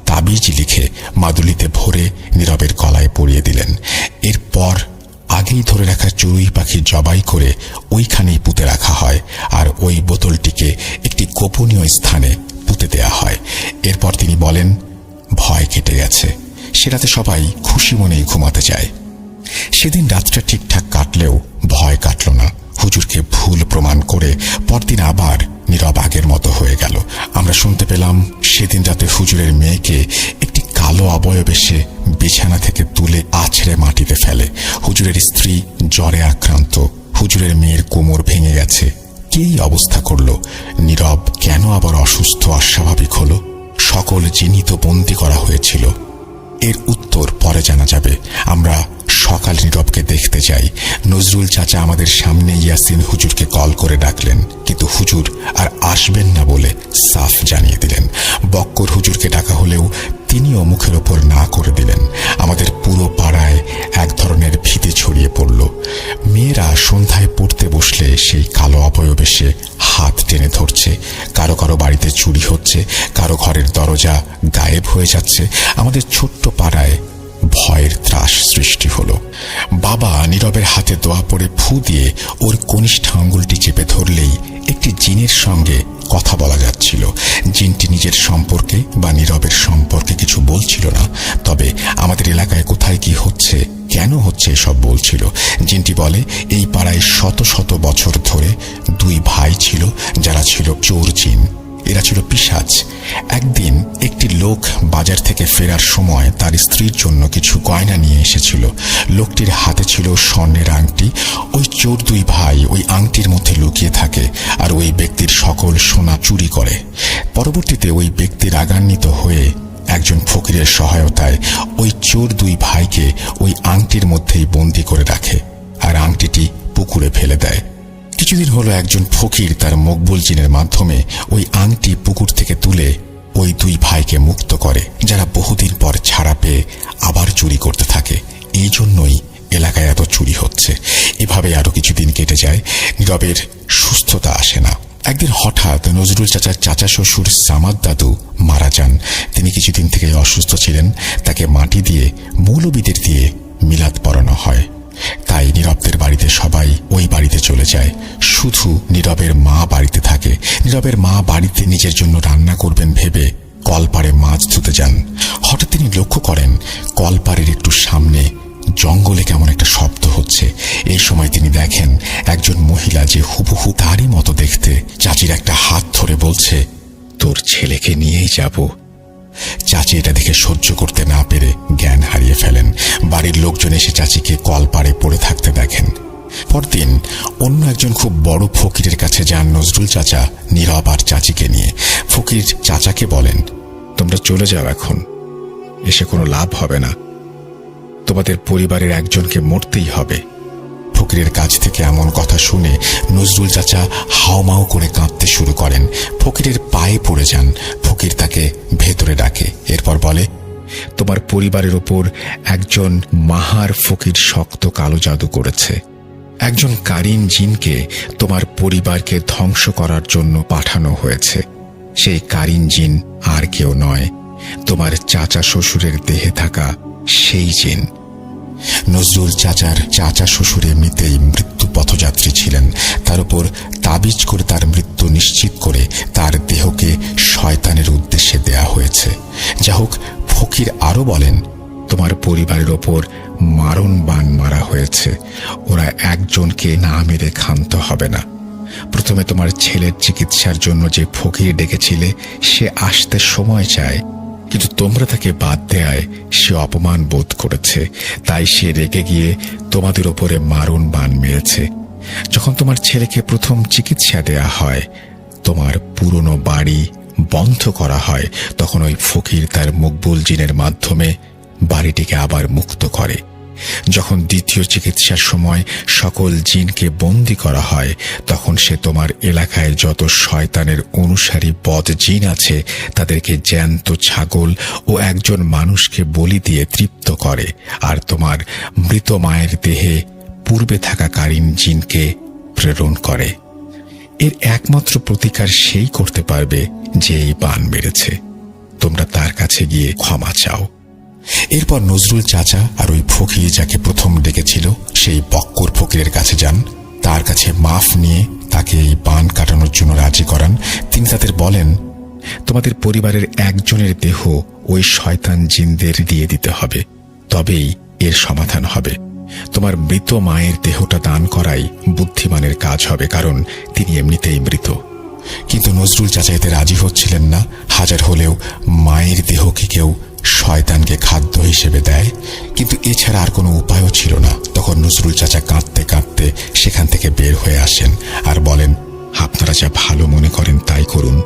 Speaker 1: তাবিজ লিখে মাদুলিতে ভরে নীরবের গলায় পরিয়ে দিলেন। এরপর আগেই ধরে রাখা চড়ুই পাখি জবাই করে ওইখানেই পুঁতে রাখা হয়। আর ওই বোতলটিকে একটি গোপনীয় স্থানে পুঁতে দেয়া হয়। এরপর তিনি বলেন, ভয় কেটে গেছে। সে রাতে সবাই খুশি মনেই ঘুমাতে যায়। সেদিন রাতটা ঠিকঠাক কাটলেও ভয় কাটল না। হুজুরকে ভুল প্রমাণ করে পরদিন আবার নীরব আগের মতো হয়ে গেল। আমরা শুনতে পেলাম সেদিন রাতে হুজুরের মেয়েকে একটি কালো অবয়ব এসে বিছানা থেকে তুলে আছড়ে মাটিতে ফেলে। হুজুরের স্ত্রী জ্বরে আক্রান্ত, হুজুরের মেয়ের কোমর ভেঙে গেছে। কে এই অবস্থা করল? নীরব কেন আবার অসুস্থ অস্বাভাবিক হলো? সকল জিনই তো বন্দী করা হয়েছিল। এর উত্তর পরে জানা যাবে। আমরা সকাল নীরবকে দেখতে যাই। নজরুল চাচা আমাদের সামনে ইয়াসিন হুজুরকে কল করে ডাকলেন, কিন্তু হুজুর আর আসবেন না বলে সাফ জানিয়ে দিলেন। বক্কর হুজুরকে ডাকা হলেও তিনিও মুখের ওপর না করে দিলেন। আমাদের পুরো পাড়ায় এক ধরনের ভীতি ছড়িয়ে পড়ল। মেয়েরা সন্ধ্যায় পড়তে বসলে সেই কালো অবয়ব এসে হাত টেনে ধরছে। কারো কারো বাড়িতে চুরি হচ্ছে, কারো ঘরের দরজা গায়েব হয়ে যাচ্ছে। আমাদের ছোট্ট পাড়ায় ভয়ের ত্রাস সৃষ্টি হলো। বাবা নীরবের হাতে দোয়া পড়ে ফু দিয়ে ওর কনিষ্ঠ আঙ্গুলটি চেপে ধরলেই একটি জিনের সঙ্গে কথা বলা যাচ্ছিল। জিনটি নিজের সম্পর্কে বা নীরবের সম্পর্কে কিছু বলছিল না, তবে আমাদের এলাকায় কোথায় কি হচ্ছে, কেন হচ্ছে এসব বলছিল। জিনটি বলে, এই পাড়ায় শত শত বছর ধরে দুই ভাই ছিল যারা ছিল চোর জিন। এরা ছিল পিশাচ। একদিন একটি লোক বাজার থেকে ফেরার সময় তার স্ত্রীর জন্য কিছু গয়না নিয়ে এসেছিল। লোকটির হাতে ছিল স্বর্ণের আংটি। ওই চোর দুই ভাই ওই আংটির মধ্যে লুকিয়ে থাকে আর ওই ব্যক্তির সকল সোনা চুরি করে। পরবর্তীতে ওই ব্যক্তি রাগান্বিত হয়ে একজন ফকিরের সহায়তায় ওই চোর দুই ভাইকে ওই আংটির মধ্যেই বন্দী করে রাখে আর আংটিটি পুকুরে ফেলে দেয়। কিছুদিন হলো একজন ফকির তার মকবুল জিনের মাধ্যমে ওই আংটি পুকুর থেকে তুলে ওই দুই ভাইকে মুক্ত করে, যারা বহুদিন পর ছাড়া পেয়ে আবার চুরি করতে থাকে। এই জন্যই এলাকায় এত চুরি হচ্ছে। এভাবে আরো কিছুদিন কেটে যায়। নীরবের সুস্থতা আসে না। একদিন হঠাৎ নজরুল চাচার চাচা শ্বশুর সামাদ দাদু মারা যান। তিনি কিছুদিন থেকে অসুস্থ ছিলেন। তাকে মাটি দিয়ে মৌলবীদের দিয়ে মিলাদ পড়ানো হয়। তাই নীরবদের বাড়িতে সবাই ওই বাড়িতে চলে যায়। শুধু নীরবের মা বাড়িতে থাকে। নীরবের মা বাড়িতে নিজের জন্য রান্না করবেন ভেবে কলপাড়ে মাছ ধুতে যান। হঠাৎ তিনি লক্ষ্য করেন কলপাড়ের একটু সামনে জঙ্গলে কেমন একটা শব্দ হচ্ছে। এই সময় তিনি দেখেন একজন মহিলা যে হুবহু তারই মতো দেখতে চাচির একটা হাত ধরে বলছে, তোর ছেলেকে নিয়েই যাব। চাচি এটা দেখে সহ্য করতে না পেরে জ্ঞান হারিয়ে ফেলেন। বাড়ির লোকজন এসে চাচিকে কলপাড়ে পড়ে থাকতে দেখেন। পরদিন অন্য একজন খুব বড় ফকিরের কাছে যান নজরুল চাচা নীরব আর চাচিকে নিয়ে। ফকির চাচাকে বলেন, তোমরা চলে যাও, এখন এসে কোনো লাভ হবে না, তোমাদের পরিবারের একজনকে মরতেই হবে। ফকিরের কাছ থেকে এমন কথা শুনে নজরুল চাচা হাওমাও করে কাঁদতে শুরু করেন। ফকিরের পায়ে পড়ে যান। ফকির তাকে ভেতরে ডাকে। এরপর বলে, তোমার পরিবারের ওপর একজন মাহার ফকির শক্ত কালো জাদু করেছে। একজন কারিন জিনকে তোমার পরিবারকে ধ্বংস করার জন্য পাঠানো হয়েছে। সেই কারিন জিন আর কেউ নয়, তোমার চাচা শ্বশুরের দেহে থাকা সেই জিন। নজরুল চাচার চাচা শ্বশুর এমনিতেই মৃত্যু পথযাত্রী ছিলেন। তার উপর তাবিজ করে তার মৃত্যু নিশ্চিত করে তার দেহকে শয়তানের উদ্দেশ্যে দেয়া হয়েছে। যা হোক, ফকির আরো বলেন, তোমার পরিবারের ওপর মারণ বাণ মারা হয়েছে। ওরা একজনকে না মেরে ক্ষান্ত হবে না। প্রথমে তোমার ছেলের চিকিৎসার জন্য যে ফকির ডেকেছিলে সে আসতে সময় চায়, কিন্তু তোমরা তাকে বাদ দেয়ায় সে অপমান বোধ করেছে। তাই সে রেগে গিয়ে তোমাদের ওপরে মারণ বাণ মেরেছে। যখন তোমার ছেলেকে প্রথম চিকিৎসা দেয়া হয়, তোমার পুরনো বাড়ি বন্ধ করা হয়, তখন ওই ফকির তার মকবুল জিনের মাধ্যমে বাড়িটিকে আবার মুক্ত করে। যখন দ্বিতীয় চিকিৎসার সময় সকল জিনকে বন্দী করা হয়, তখন সে তোমার এলাকায় যত শয়তানের অনুসারী বদ জিন আছে তাদেরকে জ্যান্ত ছাগল ও একজন মানুষকে বলি দিয়ে তৃপ্ত করে, আর তোমার মৃত মায়ের দেহে পূর্বে থাকা কারিন জিনকে প্রেরণ করে। এর একমাত্র প্রতিকার সেই করতে পারবে যে এই বাণ মেরেছে। তোমরা তার কাছে গিয়ে ক্ষমা চাও। এরপর নজরুল চাচা আর ওই ফকির যাকে প্রথম ডেকেছিল সেই বক্কর ফকিরের কাছে যান। তার কাছে মাফ নিয়ে তাকে এই বাণ কাটানোর জন্য রাজি করান। তিনি তাদের বলেন, তোমাদের পরিবারের একজনের দেহ ওই শয়তান জিনদের দিয়ে দিতে হবে, তবেই এর সমাধান হবে। তোমার মৃত মায়ের দেহটা দান করাই বুদ্ধিমানের কাজ হবে, কারণ তিনি এমনিতেই মৃত। কিন্তু নজরুল চাচা এতে রাজি হচ্ছিলেন না। হাজার হলেও মায়ের দেহ কি কেউ শয়তানকে খাদ্য হিসেবে দেয়? কিন্তু এছাড়া আর কোনো উপায়ও ছিল না। তখন নজরুল চাচা কাঁদতে কাঁদতে সেখান থেকে বের হয়ে আসেন আর বলেন, আপনারা যা ভালো মনে করেন তাই করুন।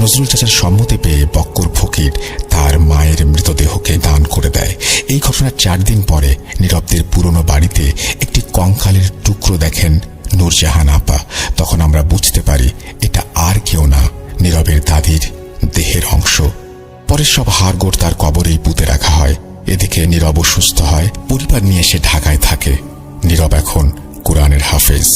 Speaker 1: নজরুল চাচার সম্মতি পেয়ে বক্কর ফকির তার মায়ের মৃতদেহকে দান করে দেয়। এই ঘটনার 4 দিন পরে নীরবদের পুরনো বাড়িতে একটি কঙ্কালের টুকরো দেখেন নূরজাহান আপা। তখন আমরা বুঝতে পারি এটা আর কেউ না, নীরবের দাদির দেহের অংশ। পরে সব হাড়গোড় তার কবরেই পুঁতে রাখা হয়। এদিকে নীরব অসুস্থ হয়, পরিবার নিয়ে সে ঢাকায় থাকে। নীরব এখন কোরআনের হাফেজ।